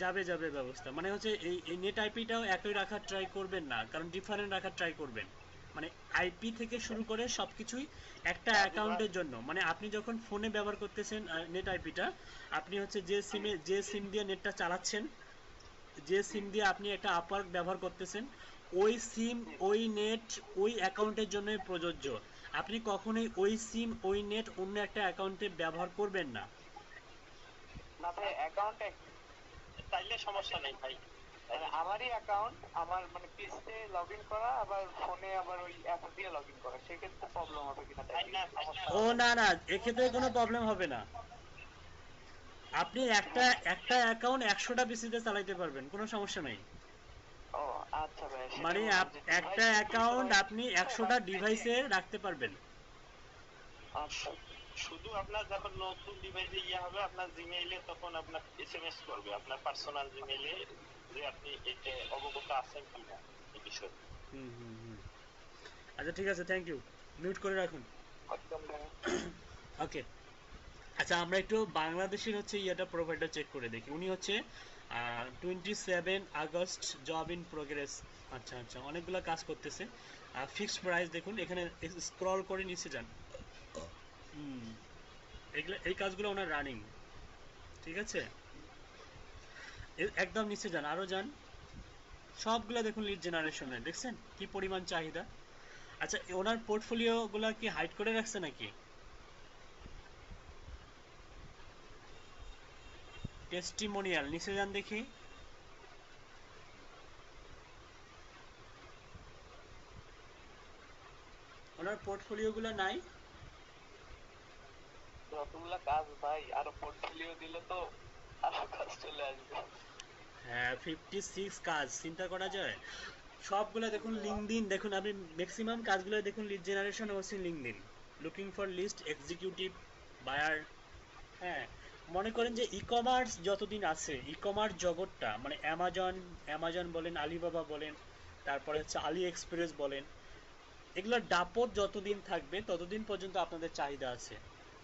যাবে যাবে ব্যবস্থা, মানে হচ্ছে এই নেট আইপিটাও একই রাখার ট্রাই করবেন না, কারণ ডিফারেন্ট রাখার ট্রাই করবেন। মানে আইপি থেকে শুরু করে সবকিছুই একটা অ্যাকাউন্টের জন্য, মানে আপনি যখন ফোনে ব্যবহার করতেছেন নেট আইপিটা, আপনি হচ্ছে যে সিম দিয়ে নেটটা চালাচ্ছেন, যে সিম দিয়ে আপনি একটা আপওয়ার্ক ব্যবহার করতেছেন, ওই সিম ওই নেট ওই অ্যাকাউন্টের জন্যই প্রযোজ্য। আপনি কখনোই ওই সিম ওই নেট অন্য একটা অ্যাকাউন্টে ব্যবহার করবেন না। না ভাই অ্যাকাউন্টে তাইলে সমস্যা নেই ভাই, মানে আমারই অ্যাকাউন্ট আমার মানে পিসিতে লগ ইন করা আবার ফোনে আবার ওই অ্যাপ দিয়ে লগ ইন করা, সেক্ষেত্রে প্রবলেম হবে কিনা তাই? তাই না সমস্যা ও না না, এক্ষেত্রে কোনো প্রবলেম হবে না। আপনি একটা একটা অ্যাকাউন্ট 100টা পিসিতে চালাইতে পারবেন, কোনো সমস্যা নাই। ও আচ্ছা ভাই, সেটা মানে বললাম যে একটা device অ্যাকাউন্ট বিষয়- আপনি 100টা ডিভাইসে রাখতে পারবেন। আচ্ছা শুধু আপনার যখন নতুন ডিভাইসে ইয়ে হবে আপনার জিমেইলে, তখন আপনার এসএমএস করবে আপনার পার্সোনাল জিমেইলে যে আপনি এতে অবগত আছেন কিনা এই বিষয়ে। হুম হুম হুম। আচ্ছা ঠিক আছে, থ্যাংক ইউ, মিউট করে রাখুন। একদম ভাই। ওকে, আচ্ছা আমরা একটু বাংলাদেশের হচ্ছে ইয়েটা প্রোভাইডার চেক করে দেখি। উনি হচ্ছে 27 আগস্ট জব ইন প্রোগ্রেস। আচ্ছা আচ্ছা, অনেকগুলো কাজ করতেছে। ফিক্সড প্রাইস দেখুন, এখানে স্ক্রল করে নিচে যান। হুম, এগুলো এই কাজগুলো ওনার রানিং, ঠিক আছে। একদম নিচে যান, আরও যান, সবগুলো দেখুন লিড জেনারেশনের, দেখছেন কি পরিমাণ চাহিদা। আচ্ছা ওনার পোর্টফোলিওগুলো কি হাইড করে রাখছে নাকি? টেস্টিমোনিয়াল নিচে যান দেখি। ওনার পোর্টফোলিওগুলো নাই। যতগুলা কাজ ভাই, আরো পোর্টফোলিও দিলে তো আরো কাজ চলে আসবে। হ্যাঁ 56 কাজ, চিন্তা করা যায়। সবগুলো দেখুন লিঙ্কডইন, দেখুন আপনি ম্যাক্সিমাম কাজগুলো দেখুন লিড জেনারেশন হচ্ছে LinkedIn, looking for list executive buyer. হ্যাঁ, মনে করেন যে ই কমার্স যতদিন আছে, ই কমার্স জগৎটা মানে অ্যামাজন বলেন, আলিবাবা বলেন, তারপরে হচ্ছে আলি এক্সপ্রেস বলেন, এগুলোর দাপট যতদিন থাকবে ততদিন পর্যন্ত আপনাদের চাহিদা আছে।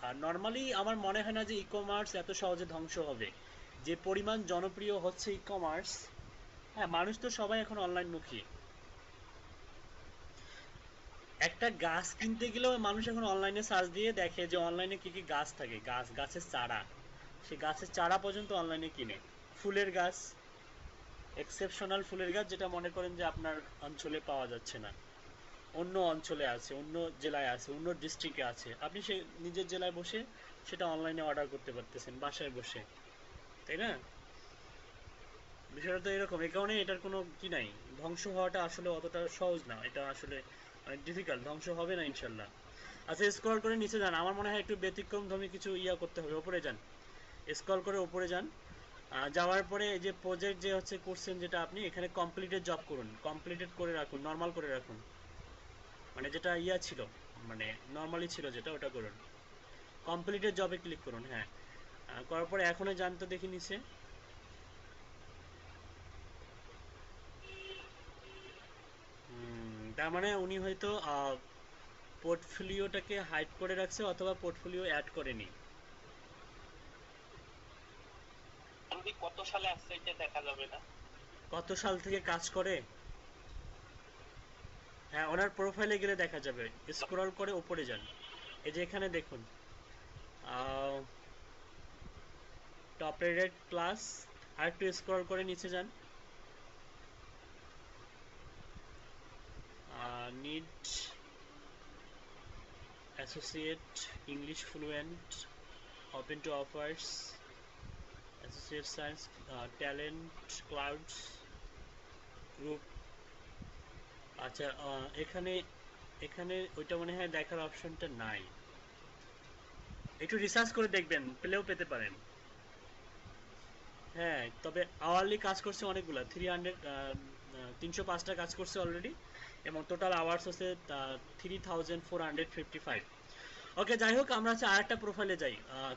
আর নর্মালি আমার মনে হয় না যে ই কমার্স এত সহজে ধ্বংস হবে, যে পরিমাণ জনপ্রিয় হচ্ছে ই কমার্স। হ্যাঁ, মানুষ তো সবাই এখন অনলাইনমুখী। একটা গাছ কিনতে গেলেও মানুষ এখন অনলাইনে সার্চ দিয়ে দেখে যে অনলাইনে কি কি গাছ থাকে, গাছের চারা, সে গাছের চারা পর্যন্ত অনলাইনে কিনে। ফুলের গাছ, এক্সেপশনাল ফুলের গাছ যেটা মনে করেন যে আপনার অঞ্চলে পাওয়া যাচ্ছে না, অন্য অঞ্চলে আছে, অন্য জেলায় আছে, অন্য ডিস্ট্রিক্টে আছে, আপনি সে নিজের জেলায় বসে সেটা অনলাইনে অর্ডার করতে পারতেছেন বাসায় বসে, তাই না? বিষয়টা তো এরকম, এই কারণে এটার কোনো কি নাই, ধ্বংস হওয়াটা আসলে অতটা সহজ না, এটা আসলে অনেক ডিফিকাল্ট, ধ্বংস হবে না ইনশাল্লাহ। আচ্ছা স্ক্রল করে নিচে যান, আমার মনে হয় একটু ব্যতিক্রমধর্মী কিছু ইয়া করতে হবে, ওপরে যান, স্ক্রল করে ওপরে যান। যাওয়ার পরে এই যে প্রজেক্ট যে হচ্ছে করছেন যেটা আপনি এখানে কমপ্লিটেড জব করুন, কমপ্লিটেড করে রাখুন, নর্মাল করে রাখুন, মানে যেটা ইয়া ছিল, মানে নর্মালি ছিল যেটা ওটা করুন। কমপ্লিটেড জবে ক্লিক করুন। হ্যাঁ, করার পরে এখনো যান তো দেখি নিচে। তার মানে উনি হয়তো পোর্টফোলিওটাকে হাইড করে রাখছে অথবা পোর্টফোলিও অ্যাড করেনি। যদি কত সালে আসছে এটা দেখা যাবে না? কত সাল থেকে কাজ করে? হ্যাঁ, ওনার প্রোফাইলে গেলে দেখা যাবে। স্ক্রল করে উপরে যান, এই যে এখানে দেখুন টপ রেটেড প্লাস, আর একটু স্ক্রল করে নিচে যান, need associate English fluent, open to offers, associate science, talent clouds group. আচ্ছা, এখানে এখানে ওইটা মনে হয় দেখার অপশনটা নাই, একটু রিসার্চ করে দেখবেন, পেলেও পেতে পারেন। হ্যাঁ, তবে আওয়ারলি কাজ করছে অনেকগুলা, 305টা কাজ করছে অলরেডি, এবং টোটাল আওয়ার্স হচ্ছে 3455। ওকে, যাই হোক, আমরা হচ্ছে আরেকটা প্রোফাইলে যাই।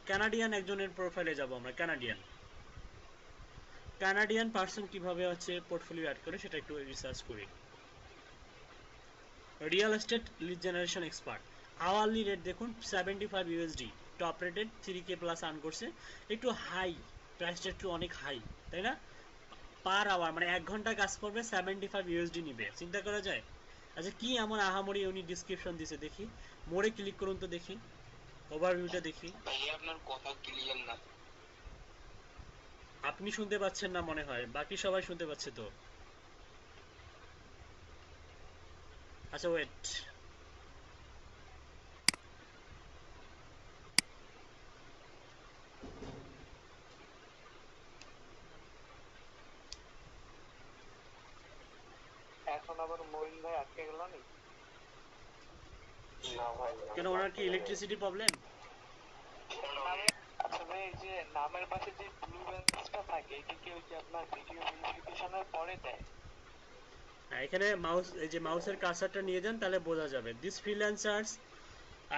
কানাডিয়ান একজনের প্রোফাইলে যাব আমরা। কানাডিয়ান পার্সন কিভাবে হচ্ছে পোর্টফোলিও অ্যাড করে সেটা একটু রিসার্চ করি। Real estate lead generation expert, hourly rate দেখুন 75 USD, top rated 3K plus earn করছে। একটু হাই, প্রাইসটা একটু অনেক হাই, তাই না? পার আওয়ার মানে 1 ঘন্টা কাজ করবে, 75 ইউএসডি নিবে, চিন্তা করা যায়? আচ্ছা, কি এমন আহামরি উনি ডিসক্রিপশন দিছে দেখি, মোড়ে ক্লিক করুন তো দেখি, ওভারভিউটা দেখি। ভাই আপনার কথা ক্লিয়ার না। আপনি শুনতে পাচ্ছেন না মনে হয়, বাকি সবাই শুনতে পাচ্ছে তো। আচ্ছা, ওয়েট, এখন আবার মইন ভাই আটকে গেল নি? না ভাই, কেন, ওনার কি ইলেকট্রিসিটি প্রবলেম? আচ্ছা ভাই, এই যে নামের পাশে যে ব্লু ব্যালেন্সটা থাকে এটা কি ওই যে আপনার ভিডিও ভেরিফিকেশনের পরে দেয়? এখানে মাউস, এই যে মাউসের কার্সারটা নিয়ে যান, তাহলে বোঝা যাবে। This freelancer's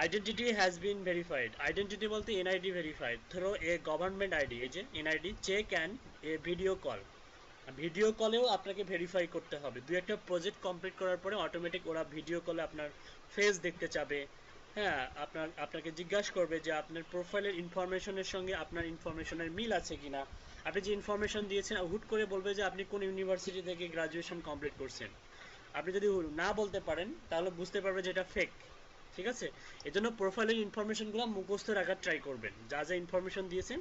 identity has been verified. Identity বলতে NID verified through a government ID, এই যে NID check and a video call. Video কলেও আপনাকে ভেরিফাই করতে হবে। দু একটা প্রজেক্ট কমপ্লিট করার পরে অটোমেটিক ওরা ভিডিও কলে আপনার ফেস দেখতে চাবে। হ্যাঁ, আপনাকে জিজ্ঞাসা করবে যে আপনার প্রোফাইলের ইনফরমেশনের সঙ্গে আপনার ইনফরমেশনের মিল আছে কিনা। আপনি যে ইনফরমেশন দিয়েছেন, হুট করে বলবে যে আপনি কোন ইউনিভার্সিটি থেকে গ্রাজুয়েশন কমপ্লিট করছেন। আপনি যদি না বলতে পারেন তাহলে বুঝতে পারবে যে এটা ফেক। ঠিক আছে, এজন্য প্রোফাইলের ইনফরমেশনগুলো মুখস্থ রাখার ট্রাই করবেন। যা যা ইনফরমেশন দিয়েছেন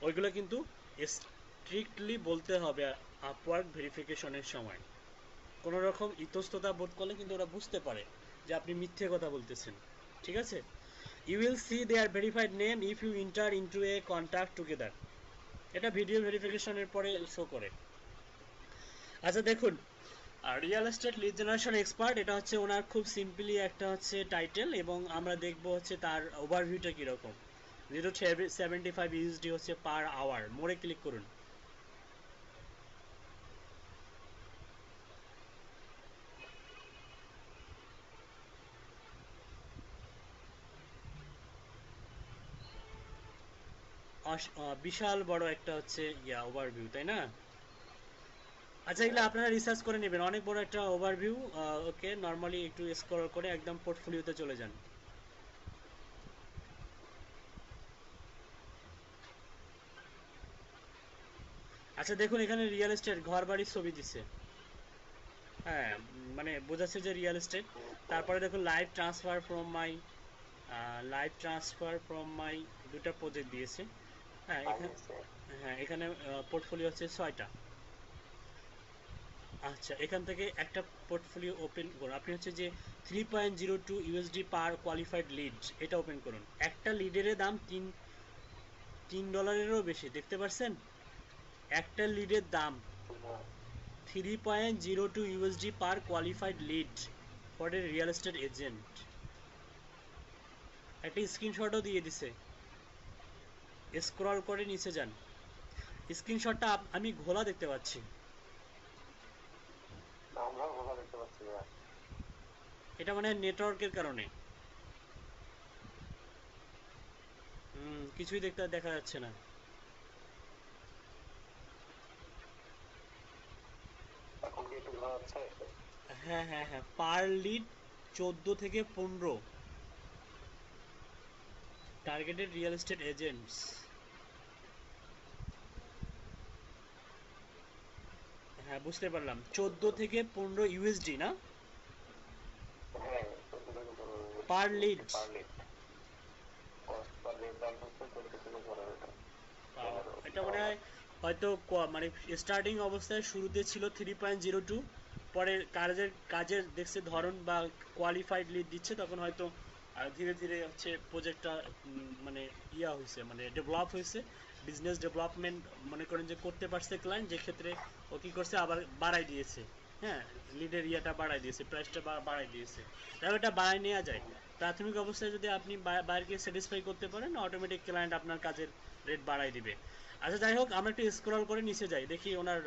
ওইগুলো কিন্তু স্ট্রিক্টলি বলতে হবে আপওয়ার্ক ভেরিফিকেশনের সময়। কোনো রকম ইতস্ততা বোধ করলে কিন্তু ওরা বুঝতে পারে যে আপনি মিথ্যে কথা বলতেছেন। ঠিক আছে, you will see their verified name if you enter into a contact together. এটা ভিডিও ভেরিফিকেশনের পরে শো করে। আচ্ছা দেখুন, real estate lead generation expert, এটা হচ্ছে ওনার খুব সিম্পলি একটা হচ্ছে টাইটেল, এবং আমরা দেখব হচ্ছে তার ওভারভিউটা কীরকম। 0.75 ইউএসডি হচ্ছে পার আওয়ার। মোড়ে ক্লিক করুন। বিশাল বড় একটা হচ্ছে ওভারভিউ, তাই না? আচ্ছা, এগুলো আপনারা রিসার্চ করে নেবেন, অনেক বড় একটা ওভারভিউ। ওকে, নর্মালি একটু স্ক্রল করে একদম পোর্টফোলিওতে চলে যান। আচ্ছা দেখুন, এখানে রিয়েল এস্টেট ঘর বাড়ির ছবি দিচ্ছে। হ্যাঁ, মানে বোঝাচ্ছে যে রিয়েল এস্টেট। তারপরে দেখুন লাইভ ট্রান্সফার ফ্রম মাই দুটা প্রজেক্ট দিয়েছে। হ্যাঁ এখানে, হ্যাঁ এখানে পোর্টফোলিও হচ্ছে 6টা। আচ্ছা, এখান থেকে একটা পোর্টফোলিও ওপেন করুন। আপনি হচ্ছে যে 3.02 ইউএসডি পার কোয়ালিফাইড লিড, এটা ওপেন করুন। একটা লিডের দাম $3 বেশি, দেখতে পাচ্ছেন? একটা লিডের দাম 3.02 USD per qualified lead for a real estate agent. একটা স্ক্রিনশটও দিয়ে দিছে, স্ক্রল করে নিচে যান। স্ক্রিনশটটা আমি ঘোলা দেখতে পাচ্ছি। আমরাও ভালো দেখতে পাচ্ছি ভাই। এটা মানে নেটওয়ার্কের কারণে। কিছুই দেখা যাচ্ছে না। এখন কি একটু ভালো আছে? হ্যাঁ হ্যাঁ হ্যাঁ, পার লিড 14 থেকে 15 টার্গেটেড রিয়েল এস্টেট এজেন্টস। হ্যাঁ বুঝতে পারলাম, 14 থেকে 15 ইউএসডি না হ্যাঁ, 14 থেকে 15 পার লিড। পার লিড। কস্ট পার লিড দাম হচ্ছে 14 থেকে 15 এটা। এটা মনে হয় হয়তো মানে স্টার্টিং অবস্থায় শুরুতে ছিল 3.02, পরে কাজের দেখছে ধরন বা কোয়ালিফাইড লিড দিচ্ছে, তখন হয়তো ধীরে ধীরে হচ্ছে প্রজেক্টটা মানে হয়েছে, মানে ডেভেলপ হয়েছে, বিজনেস ডেভেলপমেন্ট মনে করেন যে করতে পারছে ক্লায়েন্ট, যে ক্ষেত্রে ও কী করছে আবার বাড়াই দিয়েছে। হ্যাঁ, লিডের বাড়াই দিয়েছে, প্রাইসটা বাড়াই দিয়েছে। তাহলে এটা বাড়াই নেওয়া যায়। প্রাথমিক অবস্থায় যদি আপনি বাইরকে স্যাটিসফাই করতে পারেন, অটোমেটিক ক্লায়েন্ট আপনার কাজের রেট বাড়াই দিবে। আচ্ছা যাই হোক, আমরা একটু স্ক্রল করে নিচে যাই, দেখি ওনার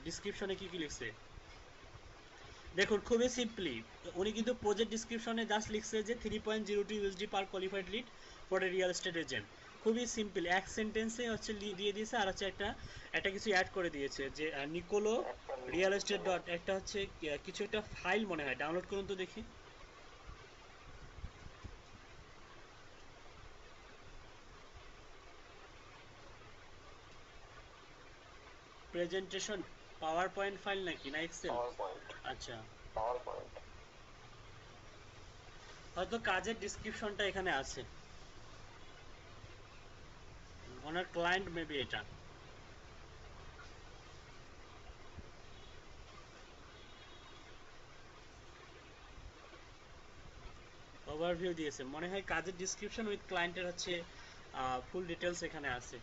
ডিসক্রিপশনে কি কি লিখছে। দেখুন খুবই সিম্পলি উনি কিন্তু প্রজেক্ট ডিসক্রিপশনে জাস্ট লিখছে যে 3.02 USD per qualified lead for a real estate agent. খুবই সিম্পল, এক সেন্টেন্সে হচ্ছে দিয়ে দিয়েছে, আর হচ্ছে একটা কিছু অ্যাড করে দিয়েছে যে নিকোলো রিয়েল এস্টেট ডট একটা হচ্ছে কিছু একটা ফাইল মনে হয়, ডাউনলোড করুন তো দেখি। প্রেজেন্টেশন পাওয়ার পয়েন্ট ফাইল নাকি না এক্সেল? Power point. আচ্ছা, পাওয়ার পয়েন্ট। হয়তো কাজের ডিসক্রিপশনটা এখানে আছে, ওনার ক্লায়েন্ট মেবি এটা। ওভারভিউ দিয়েছে মনে হয়, কাজের ডিসক্রিপশন উইথ ক্লায়েন্টের হচ্ছে ফুল ডিটেলস এখানে আছে।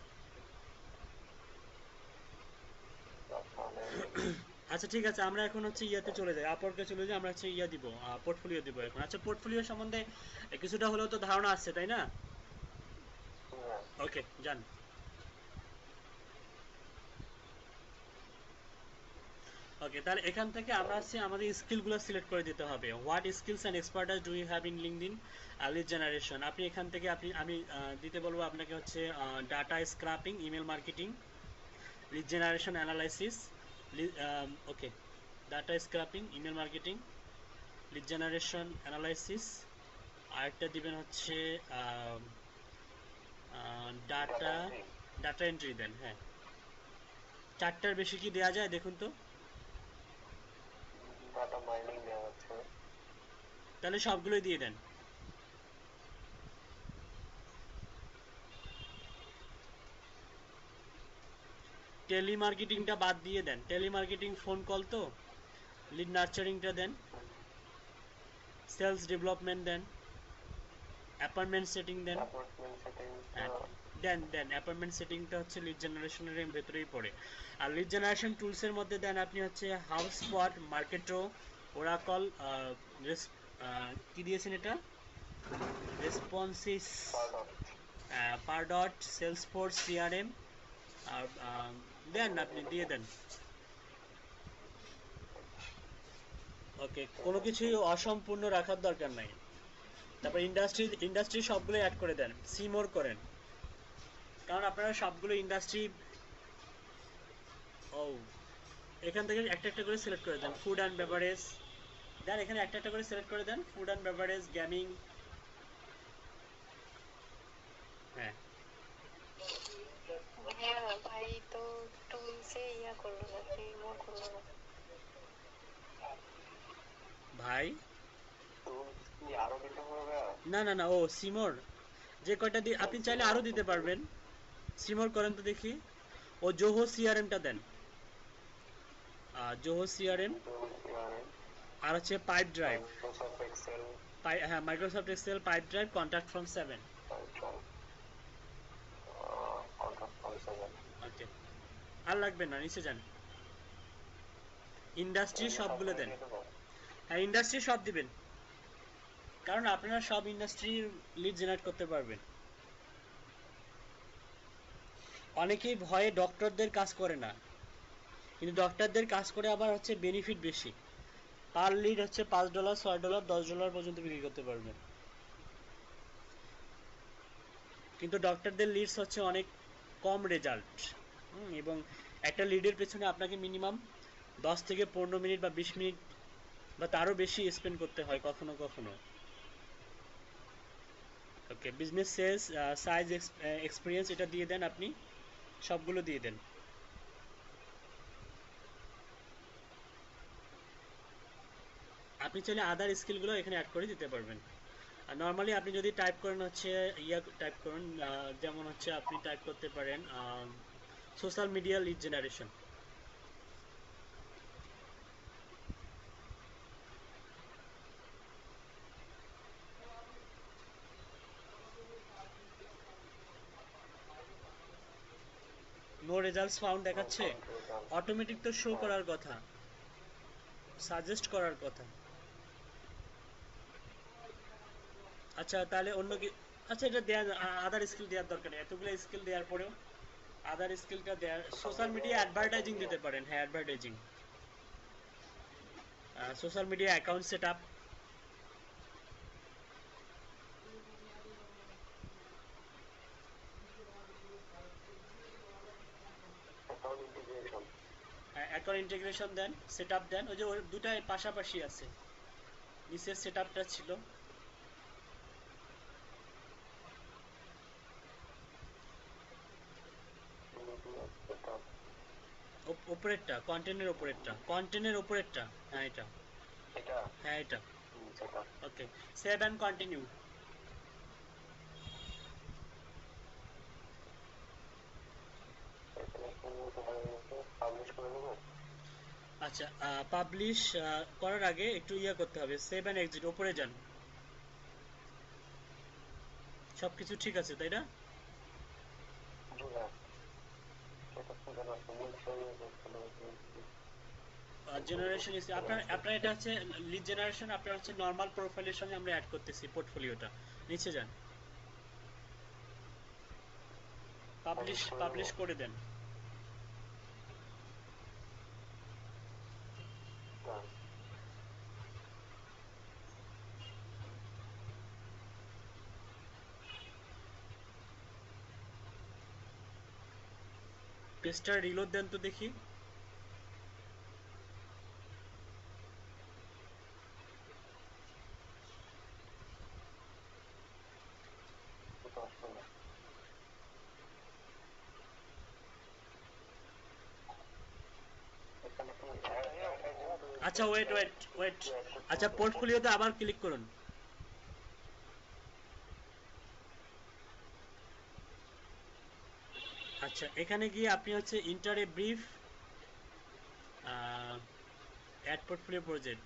আচ্ছা ঠিক আছে, আমরা এখন হচ্ছে ইয়াতে চলে যাই, আপওয়ার্কে চলে যাই, আমরা হচ্ছে দিব পোর্টফোলিও দিব এখন। আচ্ছা পোর্টফোলিও সম্বন্ধে কিছুটা হলেও তো ধারণা আছে তাই না? ওকে যান। ওকে, তাহলে এখান থেকে আমরা হচ্ছে আমাদের স্কিলগুলো সিলেক্ট করে দিতে হবে। What skills and expertise do you have in LinkedIn lead generation. আপনি এখান থেকে আমি দিতে বলবো আপনাকে হচ্ছে data scraping, email marketing, lead generation analysis, okay, data scraping, email marketing, lead generation analysis, আরেকটা দিবেন হচ্ছে ডাটা ডাটা এন্ট্রি দেন। হ্যাঁ, চারটার বেশি কি দেওয়া যায় দেখুন তো? ডাটা মাইনিং দেওয়া হচ্ছে। তাহলে সবগুলোই দিয়ে দেন। টেলিমার্কেটিংটা বাদ দিয়ে দেন, টেলিমার্কেটিং ফোন কল তো। লিড নার্চারিংটা দেন, সেলস ডেভেলপমেন্ট দেন, অ্যাপয়েন্টমেন্ট সেটিং দেন। অ্যাপয়েন্টমেন্ট সেটিং দেন অ্যাপয়েন্টমেন্ট সেটিংটা হচ্ছে লিড জেনারেশনের ভেতরেই পড়ে। আর লিড জেনারেশন টুলসের মধ্যে দেন আপনি হচ্ছে হাউসস্পট, মার্কেটো, ওরাকল, কি দিয়েছেন এটা, রেসপন্সিস, পারডট, সেলসফোর্স, সিআরএম, আর দেন আপনি দিয়ে দেন। ওকে, কোনো কিছুই অসম্পূর্ণ রাখার দরকার নাই। তারপর ইন্ডাস্ট্রি সবগুলো অ্যাড করে দেন, সিমোর করেন, কারণ আপনারা সবগুলো ইন্ডাস্ট্রি। ও, এখান থেকে একটা একটা করে সিলেক্ট করে দেন। ফুড অ্যান্ড বেভারেজ দেন, এখানে একটা একটা করে সিলেক্ট করে দেন, ফুড অ্যান্ড বেভারেজ, গেমিং। হ্যাঁ হ্যাঁ ভাই, তো টুলসে করলো না, রিমুভ করলো না। ভাই টুলস কি আরো দিতে হবে? না না না, ও সিমোর যে কয়টা দিয়ে আপনি চাইলে আরো দিতে পারবেন। সিমোর করেন তো দেখি। ও জোহো সিআরএমটা দেন, জোহো সিআরএম, আর হচ্ছে পাইপ ড্রাইভ। Microsoft Excel. হ্যাঁ, Microsoft Excel, Pipedrive, contact from 7। Okay, আর লাগবে না, নিচে যান। ইন্ডাস্ট্রি সবগুলো দেন। হ্যাঁ, ইন্ডাস্ট্রি সব দিবেন, কারণ আপনারা সব ইন্ডাস্ট্রি লিড জেনারেট করতে পারবেন। অনেকেই ভয়ে ডক্টরদের কাজ করে না, কিন্তু ডক্টরদের কাজ করে আবার হচ্ছে বেনিফিট বেশি। পার লিড হচ্ছে $5, $6, $10 পর্যন্ত বিক্রি করতে পারবেন। কিন্তু ডক্টরদের লিডস হচ্ছে অনেক কম রেজাল্ট, এবং একটা লিডের পেছনে আপনাকে মিনিমাম 10 থেকে 15 মিনিট বা 20 মিনিট বা তারও বেশি স্পেন্ড করতে হয় কখনো কখনো। ওকে, বিজনেস সেলস, সাইজ, এক্সপিরিয়েন্স এটা দিয়ে দেন, আপনি সবগুলো দিয়ে দেন। আপনি চাইলে আদার স্কিলগুলো এখানে অ্যাড করে দিতে পারবেন। আর নর্মালি আপনি যদি টাইপ করেন হচ্ছে টাইপ করুন, যেমন হচ্ছে আপনি টাইপ করতে পারেন social media lead generation. No results found দেখাচ্ছে। অটোমেটিক তো শো করার কথা, সাজেস্ট করার কথা। আচ্ছা তাহলে অন্য কি, আচ্ছা এটা দেওয়া, আদার স্কিল দেওয়ার দরকার নেই, এতগুলো স্কিল দেওয়ার পরেও আদার স্কিলটা দেওয়ার, সোশ্যাল মিডিয়া অ্যাডভার্টাইজিং দিতে পারেন। হ্যাঁ, advertising, social media account set up, account integration দেন, সেট আপ দেন। ওই যে ওর দুটাই পাশাপাশি আছে, নিচের সেট আপটা ছিল, উপরেরটা, কন্টেন্টের উপরেরটা, কন্টেন্টের উপরেরটা। হ্যাঁ এটা, এটা হ্যাঁ এটা। সেটা ওকে, সেভ অ্যান্ড কন্টিনিউ। পাবলিশ করে দেবো। আচ্ছা, পাবলিশ করার আগে একটু করতে হবে, সেভ অ্যান্ড এক্সিট, উপরে যান। সব কিছু ঠিক আছে তাই না? জি হ্যাঁ, সেটা তো জানা জেনারেশন আপনার আপনার এটা হচ্ছে লিড জেনারেশন, আপনার হচ্ছে নর্মাল প্রোফাইলের সঙ্গে আমরা অ্যাড করতেছি পোর্টফোলিওটা। নিচে যান, পাবলিশ করে দেন। পেজটা রিলোড দেন তো দেখি। আচ্ছা ওয়েট ওয়েট ওয়েট, আচ্ছা পোর্টফোলিওতে আবার ক্লিক করুন। আচ্ছা এখানে গিয়ে আপনি হচ্ছে enter a brief add portfolio project,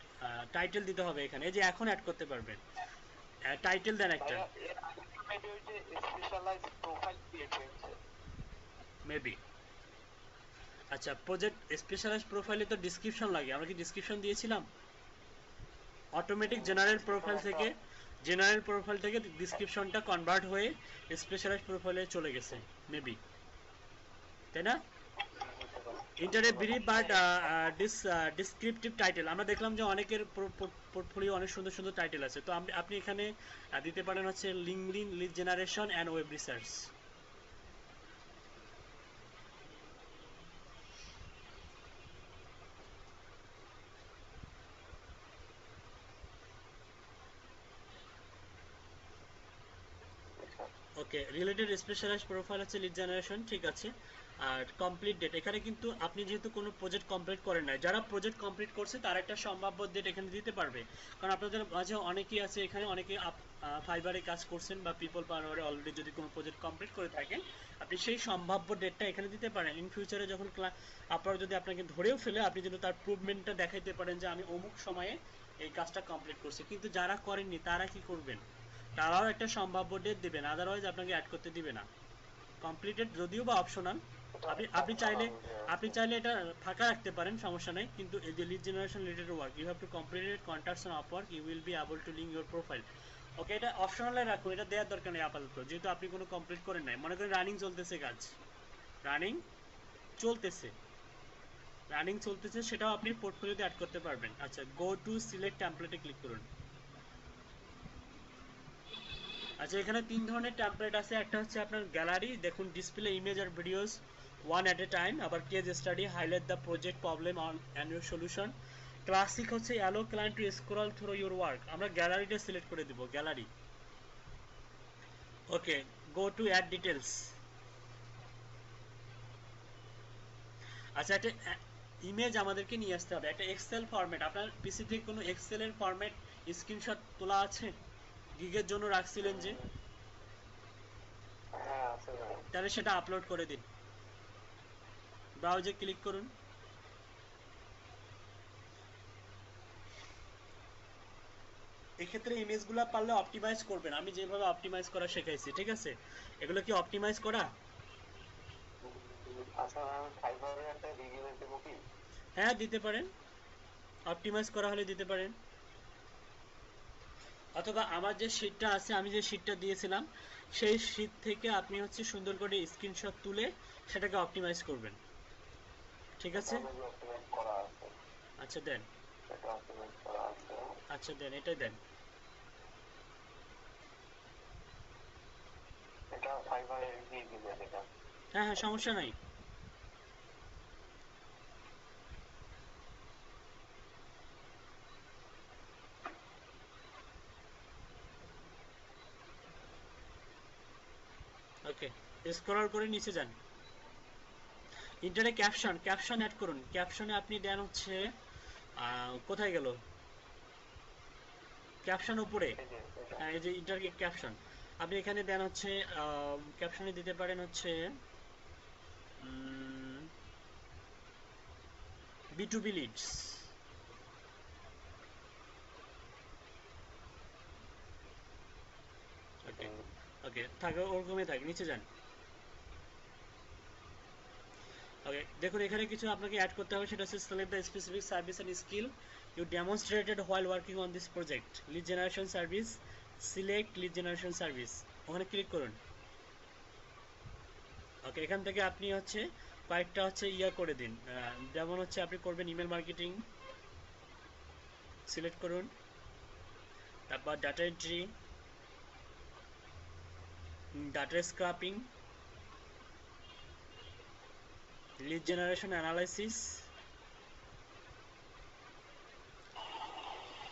title দিতে হবে এখানে, এই যে এখন অ্যাড করতে পারবেন। টাইটেল দেন একটা, মেবি ওই যে স্পেশালাইজ প্রোফাইল ক্রিয়েট হয়েছে মেবি। আচ্ছা প্রজেক্ট স্পেশালাইজ প্রোফাইলে তো ডেসক্রিপশন লাগে, আমরা কি ডেসক্রিপশন দিয়েছিলাম? অটোমেটিক জেনারেল প্রোফাইল থেকে ডেসক্রিপশনটা কনভার্ট হয়ে স্পেশালাইজ প্রোফাইলে চলে গেছে মেবি, তাই না? ইন্টারে ব্রিফ বাট ডিসক্রিপটিভ টাইটেল, আমরা দেখলাম যে অনেকের পোর্টফোলিও অনেক সুন্দর সুন্দর টাইটেল আছে, তো আপনি এখানে দিতে পারেন হচ্ছে LinkedIn lead generation and web research. Okay, related specialize profile হচ্ছে লিড জেনারেশন, ঠিক আছে। আর কমপ্লিট ডেট, এখানে কিন্তু আপনি যেহেতু কোনো প্রজেক্ট কমপ্লিট করেন নাই, যারা প্রজেক্ট কমপ্লিট করছে তার একটা সম্ভাব্য ডেট এখানে দিতে পারবে, কারণ আপনাদের মাঝে অনেকেই আছে এখানে, অনেকে ফাইবারে কাজ করছেন বা পিপল পাওয়ারে অলরেডি যদি কোনো প্রজেক্ট কমপ্লিট করে থাকেন, আপনি সেই সম্ভাব্য ডেটটা এখানে দিতে পারেন। ইন ফিউচারে যখন আপনারা যদি আপনাকে ধরেও ফেলে, আপনি যদি তার প্রুভমেন্টটা দেখাইতে পারেন যে আমি অমুক সময়ে এই কাজটা কমপ্লিট করছি। কিন্তু যারা করেননি তারা কি করবেন? তারাও একটা সম্ভাব্য ডেট দিবেন, আদারওয়াইজ আপনাকে অ্যাড করতে দিবে না। কমপ্লিটেড যদিও বা অপশনাল, আপনি চাইলে এটা ফাঁকা রাখতে পারেন, সমস্যা নাই, কিন্তু এই যে lead generation related work you have to completed contacts on Upwork you will be able to link your profile. Okay, এটা অপশনালে রাখুন, এটা দেওয়ার দরকার নেই আপাতত, যেহেতু আপনি কোনো কমপ্লিট করেন নাই। মনে করেন রানিং চলতেছে কাজ, রানিং চলতেছে সেটাও আপনি পোর্টফোলিওতে অ্যাড করতে পারবেন। আচ্ছা, গো টু সিলেক্ট টেমপ্লেটে ক্লিক করুন। আচ্ছা এখানে তিন ধরনের টেমপ্লেট আছে, একটা হচ্ছে আপনার গ্যালারি, দেখুন ডিসপ্লে ইমেজ আর videos one at a time, আবার case study, highlight the project problem on and your solution. Classic হচ্ছে allow client to scroll through your work, আমরা গ্যালারিটা সিলেক্ট করে দিব, gallery. Okay, go to add details. আচ্ছা একটা image আমাদেরকে নিয়ে আসতে হবে, একটা এক্সেল ফরম্যাট। আপনার পিসি থেকে কোনো এক্সেলের ফরম্যাট স্ক্রিনশট তোলা আছে, গিগের জন্য রাখছিলেন যে, হ্যাঁ আছে ভাই। তাহলে সেটা আপলোড করে দিন। ব্রাউজে ক্লিক করুন, এক্ষেত্রে ইমেজগুলো পারলে অপটিমাইজ করবেন, আমি যেভাবে অপটিমাইজ করা শেখাইছি, ঠিক আছে? এগুলো কি অপটিমাইজ করা? আচ্ছা আমি ফাইবারে একটা রিভিউ দেবো কি? হ্যাঁ দিতে পারেন, অপটিমাইজ করা হলে দিতে পারেন, অথবা আমার যে শীটটা আছে, আমি যে শীটটা দিয়েছিলাম সেই শীট থেকে আপনি হচ্ছে সুন্দর করে স্ক্রিনশট তুলে সেটাকে অপটিমাইজ করবেন, ঠিক আছে? অপটিমাইজ করা আছে, আচ্ছা দেন, এটা অপটিমাইজ করা আছে। আচ্ছা দেন, এটাই দেন। এটা ফাইবারে দিয়ে দিবে এটা। হ্যাঁ হ্যাঁ সমস্যা নাই। ওকে, স্ক্রল করে নিচে যান, ইন্টারে ক্যাপশন, ক্যাপশন অ্যাড করুন। ক্যাপশনে আপনি দেন হচ্ছে কোথায় গেল ক্যাপশন? উপরে, এই যে এটা হ্যাঁ এই যে ইন্টার ক্যাপশন, আপনি এখানে দেন হচ্ছে ক্যাপশনে দিতে পারেন হচ্ছে B2B লিডস। ওকে ওকে, থাকে ওরকমই থাকে, নিচে যান। ওকে দেখুন এখানে কিছু আপনাকে অ্যাড করতে হবে, সেটা হচ্ছে select the specific service and skill you demonstrated while working on this project, lead generation service, select lead generation service, ওখানে ক্লিক করুন। ওকে, এখান থেকে আপনি হচ্ছে কয়েকটা হচ্ছে ইয়া করে দিন, যেমন হচ্ছে আপনি করবেন ইমেল মার্কেটিং, সিলেক্ট করুন, তারপর data entry, data scraping, lead generation analysis,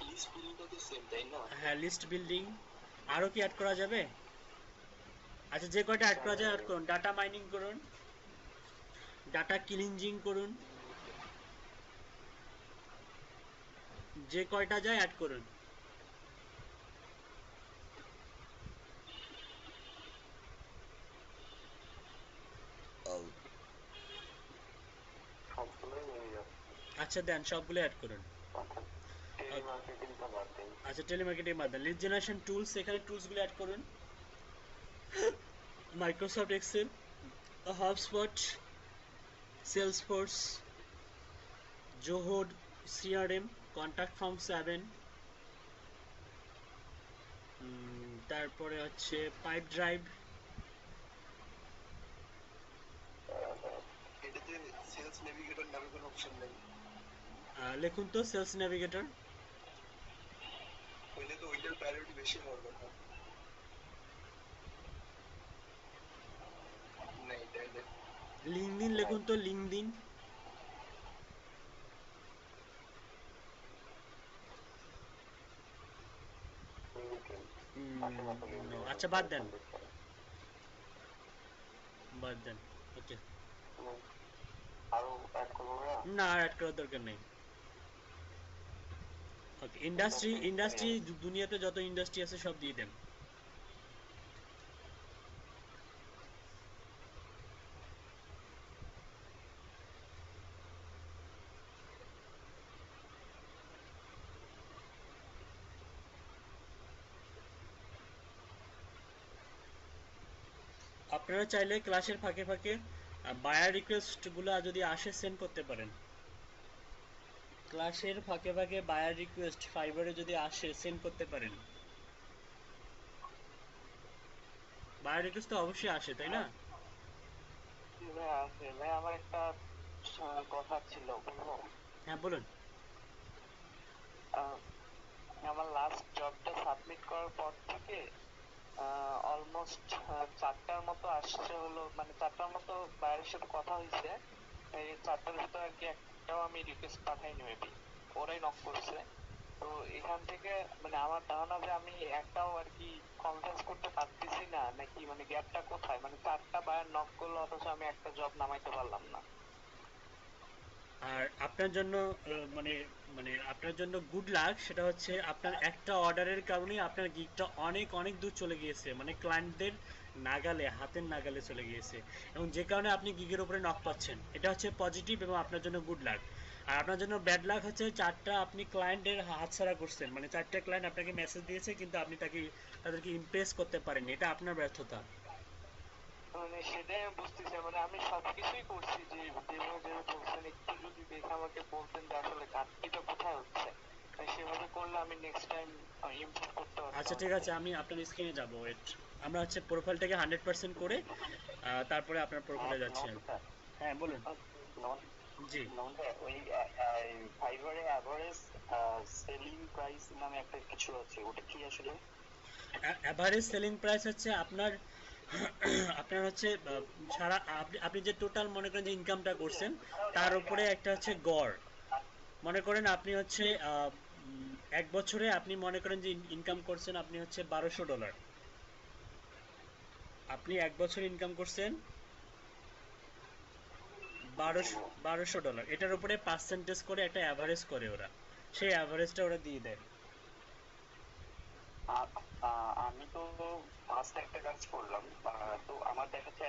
list বিলটা তো সেম তাই না? হ্যাঁ লিস্ট বিল্ডিং। আরও কি অ্যাড করা যাবে? আচ্ছা যে কয়টা অ্যাড করা যায় অ্যাড করুন। ডাটা মাইনিং করুন, ডাটা ক্লিনজিং করুন, যে কয়টা যায় অ্যাড করুন। সবগুলোই নিয়ে যাচ্ছে। আচ্ছা দেন, সবগুলো অ্যাড করুন। অর্থাৎ টেলিমার্কেটিংটা বাদ দেন। আচ্ছা টেলিমার্কেটিং বাদ দেন, লিড জেনারেশন টুলস, এখানে টুলসগুলো অ্যাড করুন। Microsoft Excel, HubSpot, Salesforce, Zoho CRM, contact form 7, তারপরে হচ্ছে পাইপ ড্রাইভ। এটাতে সেলস নেভিগেটর নামে কোনো অপশন নেই? লিখুন তো সেলস নেভিগেটর। হইলে তো ওইটার প্রায়োরিটি বেশি হওয়ার কথা। না এটা লিঙ্কডিন লিখুন তো, লিঙ্কডিন। আচ্ছা বাদ দেন, বাদ দেন। ওকে, আরো অ্যাড করবো না? না আর অ্যাড করার দরকার নেই। ওকে, ইন্ডাস্ট্রি দুনিয়াতে যত ইন্ডাস্ট্রি আছে সব দিয়ে দেন। আপনারা চাইলে ক্লাসের ফাঁকে ফাঁকে বায়ার রিকোয়েস্টগুলো যদি আসে সেন্ড করতে পারেন। ক্লাসের ফাঁকে ফাঁকে বায়ার রিকোয়েস্ট ফাইবারে যদি আসে সেন্ড করতে পারেন। বায়ার রিকোয়েস্ট তো অবশ্যই আসে, তাই না? ভাই আছে ভাই, আমার একটা কথা ছিল, বলবো? হ্যাঁ বলুন। আহ, আমার লাস্ট জবটা সাবমিট করার পর থেকে অলমোস্ট 4টার মতো আসছে, হলো মানে 4টার মতো বাইরের সাথে কথা হয়েছে। এই 4টার ভিতর আর কি একটাও আমি রিকোয়েস্ট পাঠাইনি, মেবি ওরাই নক করছে। তো এখান থেকে মানে আমার ধারণা যে আমি একটাও আর কি কনফারেন্স করতে পারতেছি না, নাকি মানে গ্যাপটা কোথায়, মানে 4টা বায়ার নক করলো অথচ আমি একটা জব নামাইতে পারলাম না। আর আপনার জন্য মানে মানে আপনার জন্য গুড লাক, সেটা হচ্ছে আপনার একটা অর্ডারের কারণেই আপনার গিগটা অনেক অনেক দূর চলে গিয়েছে, মানে ক্লায়েন্টদের নাগালে, হাতের নাগালে চলে গিয়েছে, এবং যে কারণে আপনি গিগের উপরে নক পাচ্ছেন। এটা হচ্ছে পজিটিভ এবং আপনার জন্য গুড লাক। আর আপনার জন্য ব্যাড লাক হচ্ছে 4টা আপনি ক্লায়েন্টের হাতছাড়া করছেন, মানে 4টা ক্লায়েন্ট আপনাকে মেসেজ দিয়েছে কিন্তু আপনি তাদেরকে ইমপ্রেস করতে পারেননি, এটা আপনার ব্যর্থতা। মানে সেটাই আমি বুঝতেছি, মানে আমি সবকিছুই করছি যে যেভাবে যেভাবে বলছেন, একটু যদি দেখে আমাকে বলতেন যে আসলে ঘাটতিটা কোথায় হচ্ছে, সেভাবে করলে আমি নেক্সট টাইম ইমপ্রুভ করতে আচ্ছা পারতাম। ঠিক আছে, আমি আপনার স্ক্রিনে যাব, ওয়েট। আমরা হচ্ছে প্রোফাইলটাকে 100% করে তারপরে আপনার প্রোফাইলে যাচ্ছি আমি। হ্যাঁ বলুন। জি। ওই ফাইবারে অ্যাভারেজ সেলিং প্রাইস নামে একটা কিছু আছে, ওটা কি আসলে? অ্যাভারেজ সেলিং প্রাইস হচ্ছে আপনার আপনার হচ্ছে সারা আপনি যে টোটাল মনে করেন যে ইনকামটা করছেন তার উপরে একটা হচ্ছে গড়। মনে করেন আপনি হচ্ছে 1 বছরে আপনি মনে করেন যে ইনকাম করছেন আপনি হচ্ছে $1200। আপনি 1 বছর ইনকাম করছেন $1200, এটার উপরে পার্সেন্টেজ করে একটা অ্যাভারেজ করে ওরা, সেই অ্যাভারেজটা ওরা দিয়ে দেয়। আমি তো ফার্স্ট একটা কাজ করলাম, তো আমার দেখাচ্ছে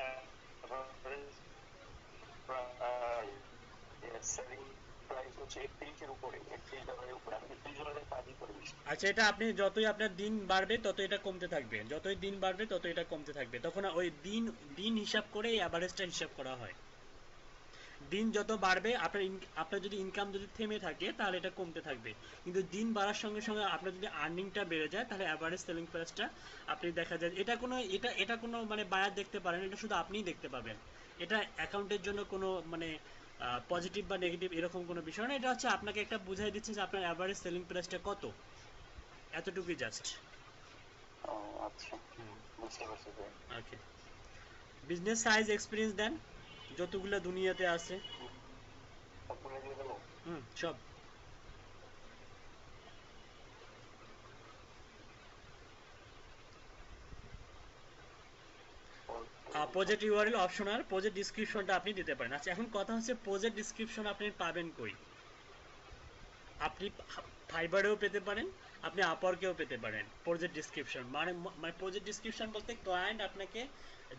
সেলিং প্রাইস হচ্ছে 31-এর উপরে, $31-এর উপরে। আমি $30 কাজই করি। আচ্ছা, এটা আপনি যতই আপনার দিন বাড়বে তত এটা কমতে থাকবে, যতই দিন বাড়বে তত এটা কমতে থাকবে, তখন ওই দিন দিন হিসাব করে এই অ্যাভারেজটা হিসাব করা হয়। দিন যত বাড়বে আপনার যদি ইনকাম যদি থেমে থাকে তাহলে এটা কমতে থাকবে, কিন্তু দিন বাড়ার সঙ্গে সঙ্গে আপনার যদি আর্নিংটা বেড়ে যায় তাহলে অ্যাভারেজ সেলিং প্রাইসটা আপনি দেখা যায় এটা কোনো মানে বায়ার দেখতে পারেন, এটা শুধু আপনিই দেখতে পাবেন। এটা অ্যাকাউন্টের জন্য কোনো মানে পজিটিভ বা নেগেটিভ এরকম কোনো বিষয় না, এটা হচ্ছে আপনাকে একটা বুঝাই দিচ্ছে যে আপনার অ্যাভারেজ সেলিং প্রাইসটা কত, এতটুকুই জাস্ট। ও আচ্ছা, বুঝতে পারছি। ওকে, বিজনেস সাইজ এক্সপিরিয়েন্স দেন যতগুলো দুনিয়াতে আছে। সবগুলো দিয়ে দেবো? সব। প্রজেক্ট ইউআরএল অপশনাল, প্রজেক্ট ডিসক্রিপশনটা আপনি দিতে পারেন। আচ্ছা, এখন কথা হচ্ছে প্রজেক্ট ডিসক্রিপশন আপনি পাবেন কই? আপনি ফাইবারেও পেতে পারেন, আপনি আপওয়ার্কেও পেতে পারেন প্রজেক্ট ডিসক্রিপশন। মানে প্রজেক্ট ডিসক্রিপশন বলতে ক্লায়েন্ট আপনাকে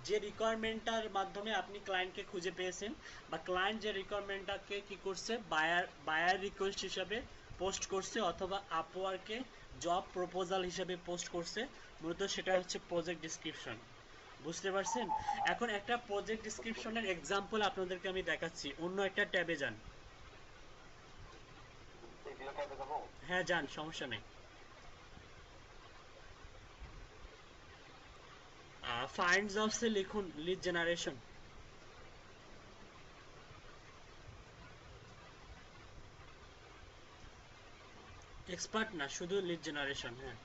যে রিকোয়ারমেন্টটার মাধ্যমে আপনি ক্লায়েন্টকে খুঁজে পেয়েছেন, বা ক্লায়েন্ট যে রিকোয়ারমেন্টটাকে কি করছে বায়ার রিকোয়েস্ট হিসাবে পোস্ট করছে, অথবা আপওয়ার্কে জব প্রপোজাল হিসাবে পোস্ট করছে, মূলত সেটা হচ্ছে প্রজেক্ট ডিসক্রিপশন। বুঝতে পারছেন? এখন একটা প্রজেক্ট ডিসক্রিপশনের এক্সাম্পল আপনাদেরকে আমি দেখাচ্ছি, অন্য একটা ট্যাবে যান। হ্যাঁ যান, সমস্যা নেই। ফাইন্ড জবসে লিখুন লিড জেনারেশন। এক্সপার্ট না, শুধু লিড জেনারেশন। হ্যাঁ,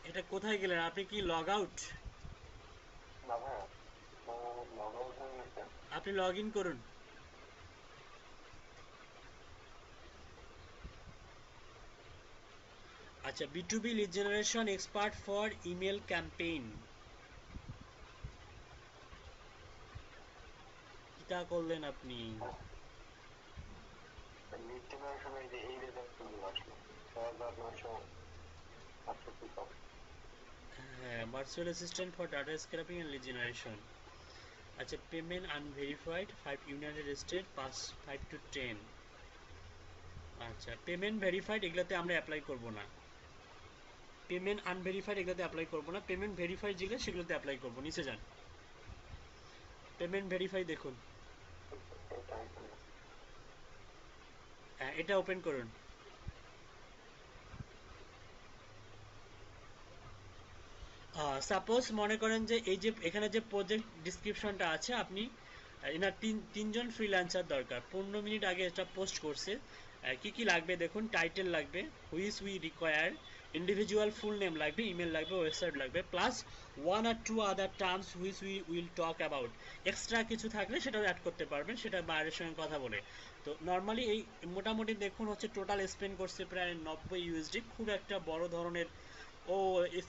এটা কোথায় গেলেন আপনি? কি লগ আউট? আপনি লগ ইন করুন। আচ্ছা, B2B lead generation expert for email campaign, কিটা করলেন আপনি? হ্যাঁ, virtual assistant for data scraping and lead generation. আচ্ছা, payment unverified 5 United State 5 to 10। আচ্ছা, পেমেন্ট ভেরিফাইড এগুলোতে আমরা অ্যাপ্লাই করব না, পেমেন্ট আনভেরিফাইড এগুলোতে অ্যাপ্লাই করব না, পেমেন্ট ভেরিফাইড যেগুলো সেগুলোতে অ্যাপ্লাই করব। নিচে যান, পেমেন্ট ভেরিফাই দেখুন। হ্যাঁ, এটা ওপেন করুন। সাপোজ মনে করেন যে এই যে এখানে যে প্রজেক্ট ডিসক্রিপশনটা আছে, আপনি এনার তিনজন ফ্রিল্যান্সার দরকার, 15 মিনিট আগে এটা পোস্ট করছে, কি কি লাগবে দেখুন, টাইটেল লাগবে, which we require, individual full name লাগবে, ইমেল লাগবে, ওয়েবসাইট লাগবে, plus 1 or 2 other terms which we will talk about. Extra কিছু থাকলে সেটাও অ্যাড করতে পারবেন, সেটা বাইরের সঙ্গে কথা বলে। তো নর্মালি এই মোটামুটি দেখুন হচ্ছে টোটাল স্পেন্ড করছে প্রায় 90 ইউএসডি, খুব একটা বড় ধরনের। ও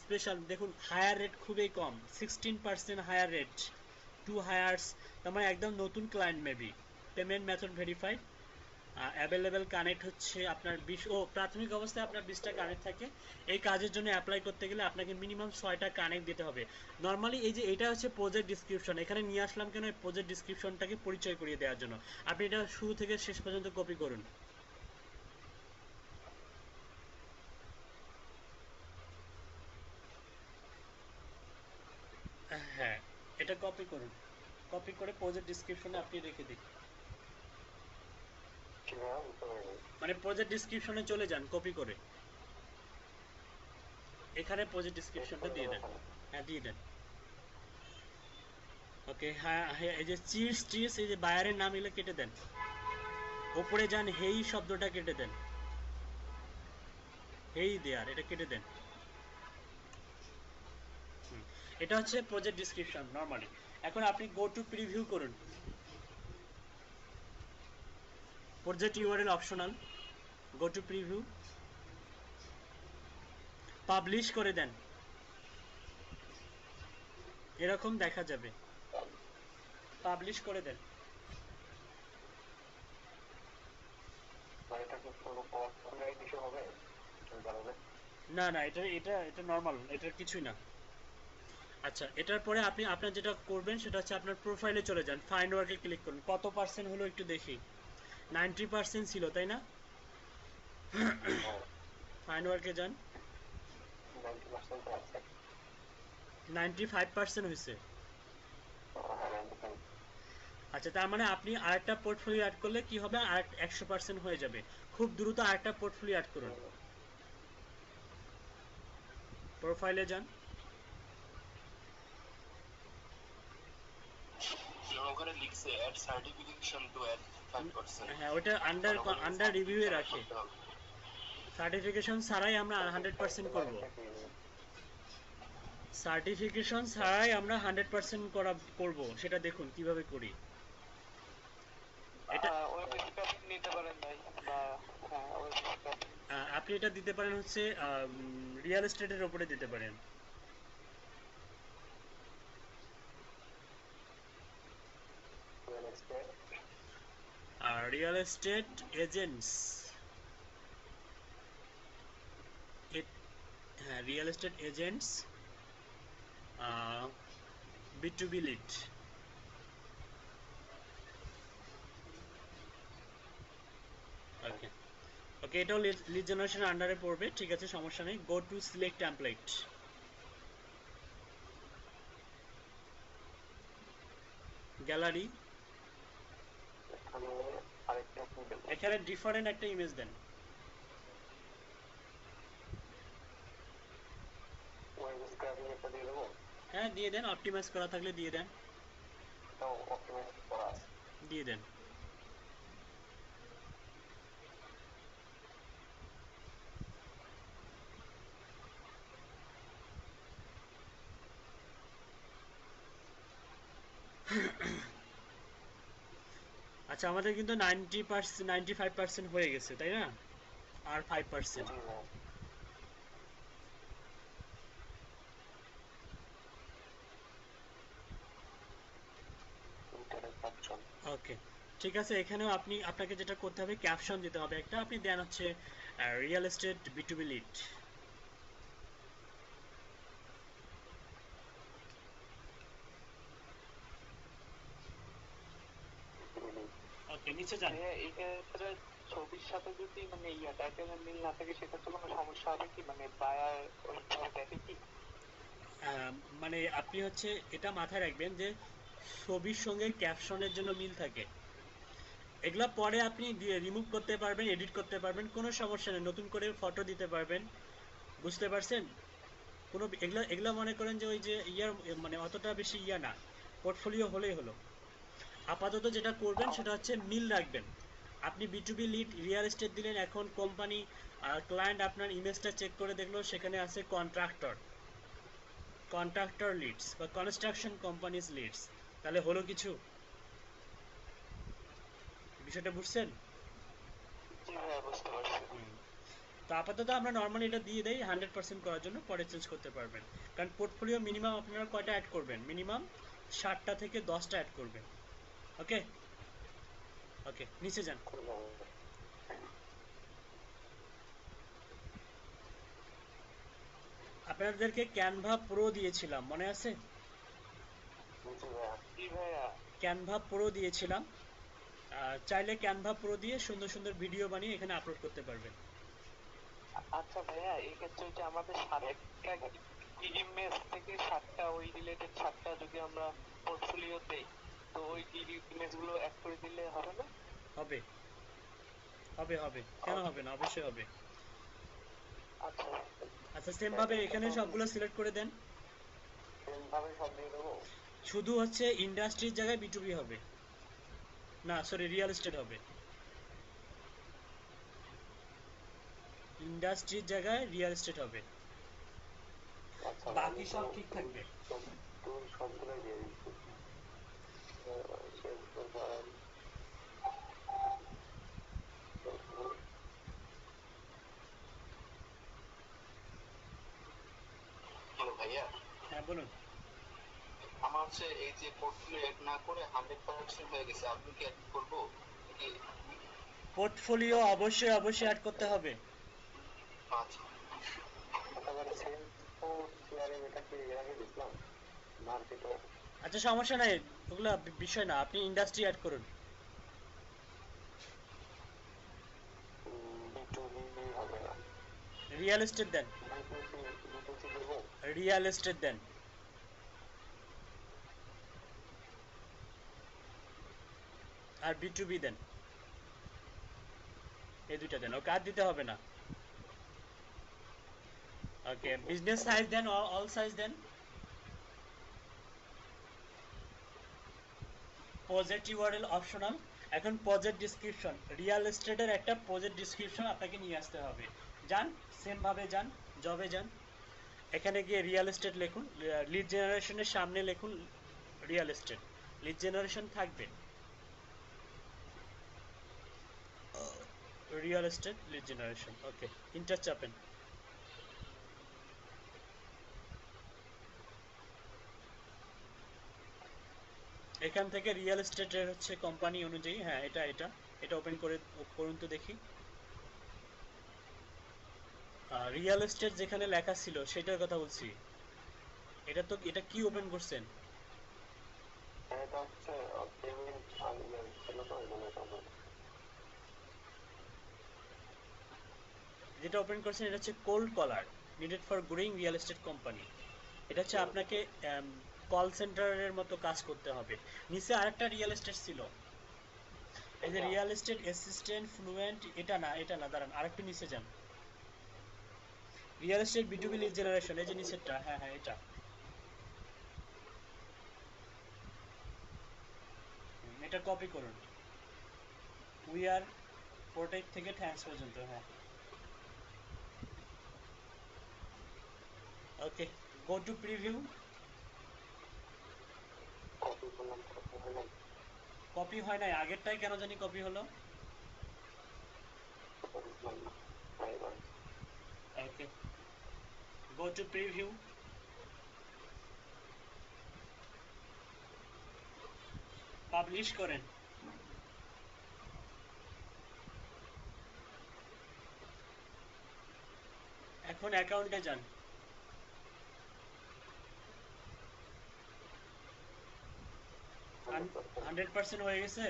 স্পেশাল দেখুন, হায়ার রেট খুবই কম, 16% হায়ার রেট, 2 হায়ার্স, তার মানে একদম নতুন client maybe. Payment method verified, available connect হচ্ছে আপনার 20, ও প্রাথমিক অবস্থায় আপনার 20টা কানেক্ট থাকে। এই কাজের জন্য অ্যাপ্লাই করতে গেলে আপনাকে মিনিমাম 6টা কানেক্ট দিতে হবে। নর্মালি এই যে এটা হচ্ছে প্রজেক্ট ডিসক্রিপশন, এখানে নিয়ে আসলাম কেন, এই প্রজেক্ট ডিসক্রিপশনটাকে পরিচয় করিয়ে দেওয়ার জন্য। আপনি এটা শুরু থেকে শেষ পর্যন্ত কপি করুন। হ্যাঁ, এটা কপি করুন, কপি করে প্রজেক্ট ডিসক্রিপশনে আপনি রেখে দিন। কিভাবে বুঝতে পারিনি? মানে প্রজেক্ট ডিসক্রিপশনে চলে যান কপি করে, এখানে প্রজেক্ট ডিসক্রিপশনটা দিয়ে দেন। হ্যাঁ, দিয়ে দেন। ওকে, হ্যাঁ হ্যাঁ, এই যে চিজ টিজ, এই যে বায়ারের নাম এগুলো কেটে দেন। ওপরে যান, হেই শব্দটা কেটে দেন, হেই দেয়ার, এটা কেটে দেন। এটা হচ্ছে প্রজেক্ট ডিসক্রিপশন নরমালি। এখন আপনি গো টু প্রিভিউ করুন, project URL optional, go to preview, publish করে দেন, এরকম দেখা যাবে, পাবলিশ করে দেন। মানে এটা কি কোনো কস্ট অনুযায়ী কিছু হবে? তুমি জানাবে? না না, এটা এটা এটা নর্মাল, এটার কিছুই না। আচ্ছা, এটার পরে আপনি আপনার যেটা করবেন সেটা হচ্ছে আপনার প্রোফাইলে চলে যান, ফাইন্ড ওয়ার্কে ক্লিক করুন। কত পার্সেন্ট হলো একটু দেখি, 90% ছিল তাই না? হ্যাঁ, ফাইন্ড ওয়ার্কে যান, 90% তো আছে। 95% হয়েছে। হ্যাঁ, 95। আচ্ছা, তার মানে আপনি আরেকটা পোর্টফোলিও অ্যাড করলে কি হবে, আর 100% হয়ে যাবে। খুব দ্রুত আরেকটা পোর্টফোলিও অ্যাড করুন, প্রোফাইলে যান। ওখানে লিখছে অ্যাড সার্টিফিকেশন টু অ্যাড 5%। হ্যাঁ, ওটা আন্ডার রিভিউয়ে রাখে, সার্টিফিকেশন ছাড়াই আমরা 100% করব। সার্টিফিকেশন ছাড়াই আমরা 100% করব, সেটা দেখুন কিভাবে করি। এটা ওয়েব স্ক্যাপিং নিতে পারেন ভাই, বা হ্যাঁ ওয়েব স্ক্যাপিং। আপনি এটা দিতে পারেন হচ্ছে রিয়েল এস্টেটের উপরে দিতে পারেন। আর রিয়েল এস্টেট এজেন্টস, হ্যাঁ real estate agents, B2B lead. Okay okay, এটাও লিড জেনারেশন আন্ডারে পড়বে, ঠিক আছে, সমস্যা নেই। Go to select template, gallery, এখানে আরেকটা কি দেবো? এখানে ডিফারেন্ট একটা ইমেজ দেন। ওয়েব স্ক্র্যাপিং একটা দিয়ে দেবো? হ্যাঁ দিয়ে দেন, অপটিমাইজ করা থাকলে দিয়ে দেন, এটাও অপটিমাইজ করা আছে। দিয়ে দেন। আচ্ছা, আমাদের কিন্তু 90% 95% হয়ে গেছে তাই না, আর 5%। জি ভাই। Internet option. ওকে, ঠিক আছে, এখানেও আপনাকে যেটা করতে হবে, ক্যাপশন দিতে হবে একটা, আপনি দেন হচ্ছে রিয়েল এস্টেট B2B লিড। ওকে, নিচে যান। এই ক্ষেত্রে ছবির সাথে যদি মানে টাইটেলের মিল না থাকে সেক্ষেত্রে কোনো সমস্যা হবে কি, মানে বায়ার ওইভাবে দেখে কি? মানে আপনি হচ্ছে এটা মাথায় রাখবেন যে ছবির সঙ্গে ক্যাপশনের জন্য মিল থাকে, এগুলা পরে আপনি রিমুভ করতে পারবেন, এডিট করতে পারবেন, কোনো সমস্যা নেই, নতুন করে ফটো দিতে পারবেন, বুঝতে পারছেন? কোনো এগুলা এগুলা মনে করেন যে ওই যে ইয়ার মানে অতটা বেশি ইয়া না, পোর্টফোলিও হলেই হলো। আপাতত যেটা করবেন সেটা হচ্ছে মিল রাখবেন, আপনি B2B লিড রিয়েল এস্টেট দিলেন, এখন কোম্পানি ক্লায়েন্ট আপনার ইমেজটা চেক করে দেখলো সেখানে আছে কন্ট্রাক্টর লিডস বা কনস্ট্রাকশন কোম্পানিজ লিডস, তাহলে হলো কিছু? বিষয়টা বুঝছেন? জি ভাইয়া বুঝতে পারছি। তো আপাতত আমরা নর্মালি এটা দিয়ে দেই 100% করার জন্য, পরে চেঞ্জ করতে পারবেন। কারণ পোর্টফোলিও মিনিমাম আপনারা কয়টা অ্যাড করবেন? মিনিমাম 7টা থেকে 10টা অ্যাড করবেন। ওকে ওকে, নিচে যান। আপনাদেরকে ক্যানভা প্রো দিয়েছিলাম, মনে আছে? জি ভাইয়া। ক্যানভা প্রো দিয়েছিলাম, চাইলে ক্যানভা প্রো দিয়ে সুন্দর সুন্দর ভিডিও বানিয়ে এখানে আপলোড করতে পারবেন। আচ্ছা ভাইয়া, এই ক্ষেত্রে যে আমাদের 7টা ইমেজ থেকে 7টা ওই রিলেটেড 7টা যদি আমরা পোর্টফোলিও দেই, তো ওই ইমেজ গুলো অ্যাড করে দিলে হবে না? হবে হবে হবে, কেন হবে না? অবশ্যই হবে। আচ্ছা আচ্ছা, সেম ভাবে এখানে সবগুলো সিলেক্ট করে দেন। ভাবে সব দিয়ে দেবো। শুধু হচ্ছে ইন্ডাস্ট্রির জায়গায় B2B হবে না, সরি রিয়েল এস্টেট হবে। ইন্ডাস্ট্রির জায়গায় রিয়েল এস্টেট হবে, আচ্ছা, বাকি সব ঠিক থাকবে। তুমি সবগুলোই দিয়ে দিচ্ছি। শেষ করবার হ্যালো ভাইয়া, হ্যাঁ বলুন। আমার হচ্ছে এই যে পোর্টফোলিও অ্যাড না করে 100% হয়ে গেছে, আপনি কি অ্যাড করবো নাকি? পোর্টফোলিও অবশ্যই অবশ্যই অ্যাড করতে হবে। আচ্ছা একেবারে সেম সিআরএম এটা কি এর আগে দিছিলাম মার্কেটে? আচ্ছা সমস্যা নাই, ওগুলা বিষয় না, আপনি ইন্ডাস্ট্রি অ্যাড করুন। B2B হবে না, রিয়েল এস্টেট দেন, B2C দেবো। রিয়েল এস্টেট দেন। আর B2B দেন, এই দুইটা দেন। ওকে, আর দিতে হবে না। ওকে, বিজনেস সাইজ দেন, অল সাইজ দেন। Project URL optional. এখন প্রজেক্ট ডিসক্রিপশন, রিয়েল এস্টেটের একটা প্রজেক্ট ডিসক্রিপশন আপনাকে নিয়ে আসতে হবে। যান, সেম ভাবে যান, জবে যান, এখানে গিয়ে রিয়েল এস্টেট লিখুন, লিড জেনারেশনের সামনে লিখুন রিয়েল এস্টেট, লিড জেনারেশন থাকবে, রিয়েল এস্টেট লিড জেনারেশন। ওকে, ইন্টার চাপেন। এখান থেকে রিয়েল এস্টেটের হচ্ছে কোম্পানি অনুযায়ী, হ্যাঁ এটা এটা এটা ওপেন করে করুন তো দেখি। রিয়েল এস্টেট যেখানে লেখা ছিল সেটার কথা বলছি। এটা তো, এটা কি ওপেন করছেন? এটা হচ্ছে পেমেন্ট আর ছিল তো এগুলো সব। যেটা ওপেন করছেন এটা হচ্ছে cold caller, needed for growing real estate company. এটা হচ্ছে আপনাকে কল সেন্টারের মতো কাজ করতে হবে। নিচে আরেকটা রিয়েল এস্টেট ছিল, এই যে রিয়েল এস্টেট অ্যাসিস্ট্যান্ট ফ্লুয়েন্ট, এটা না এটা না, দাঁড়ান আরেকটু নিচে যান। Real estate B2B lead generation, এই যে নিচেরটা, হ্যাঁ হ্যাঁ এটা। এটা কপি করুন, উই আর প্রোটেক্ট থেকে থ্যাঙ্কস পর্যন্ত, হ্যাঁ। ওকে, গো টু প্রিভিউ। কপি করলাম, কপি হলো কপি হয় নাই, আগেরটাই কেন জানি কপি হলো। করেছিলাম না এবার। ওকে, গো টু প্রিভিউ, পাবলিশ করেন। এখন অ্যাকাউন্টে যান। 100% হয়ে গেছে।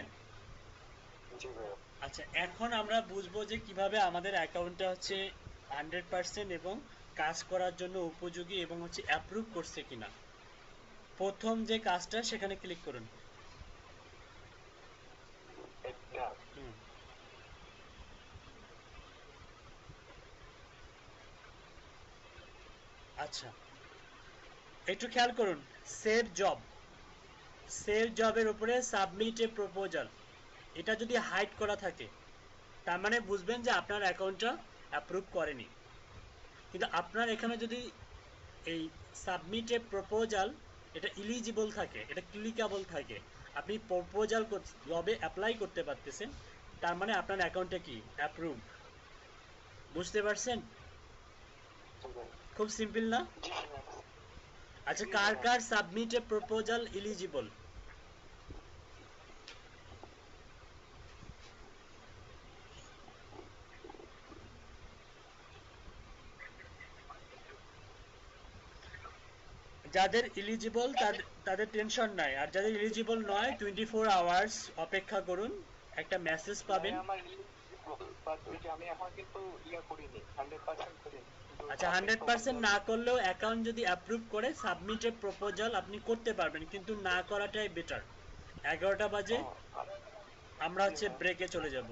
জি ভাইয়া। আচ্ছা, এখন আমরা বুঝবো যে কিভাবে আমাদের অ্যাকাউন্টটা হচ্ছে 100% এবং কাজ করার জন্য উপযোগী এবং হচ্ছে অ্যাপ্রুভ করছে কিনা। প্রথম যে কাজটা সেখানে ক্লিক করুন। এটা হুম, আচ্ছা একটু খেয়াল করুন, সেভ জব, সেভ জবের উপরে সাবমিট এ প্রপোজাল, এটা যদি হাইড করা থাকে তার মানে বুঝবেন যে আপনার অ্যাকাউন্টটা অ্যাপ্রুভ করেনি। কিন্তু আপনার এখানে যদি এই সাবমিট এ প্রপোজাল এটা ইলিজিবল থাকে, এটা ক্লিকেবল থাকে, আপনি প্রপোজাল জবে অ্যাপ্লাই করতে পারতেছেন, তার মানে আপনার অ্যাকাউন্টটা কি অ্যাপ্রুভ। বুঝতে পারছেন? খুব সিম্পল না? জি স্যার। আচ্ছা, কার কার সাবমিট এ প্রপোজাল এলিজিবল? যাদের এলিজিবল তাদের টেনশন নাই, আর যাদের এলিজিবল নয় 24 আওয়ার্স অপেক্ষা করুন, একটা মেসেজ পাবেন। আমার বাট ওই যে আমি এখন কিন্তু ইয়া করিনি, 100% করিনি। আচ্ছা, 100% না করলেও অ্যাকাউন্ট যদি অ্যাপ্রুভ করে সাবমিট এ প্রপোজাল আপনি করতে পারবেন, কিন্তু না করাটাই বেটার। 11টা বাজে আমরা ব্রেকে চলে যাব।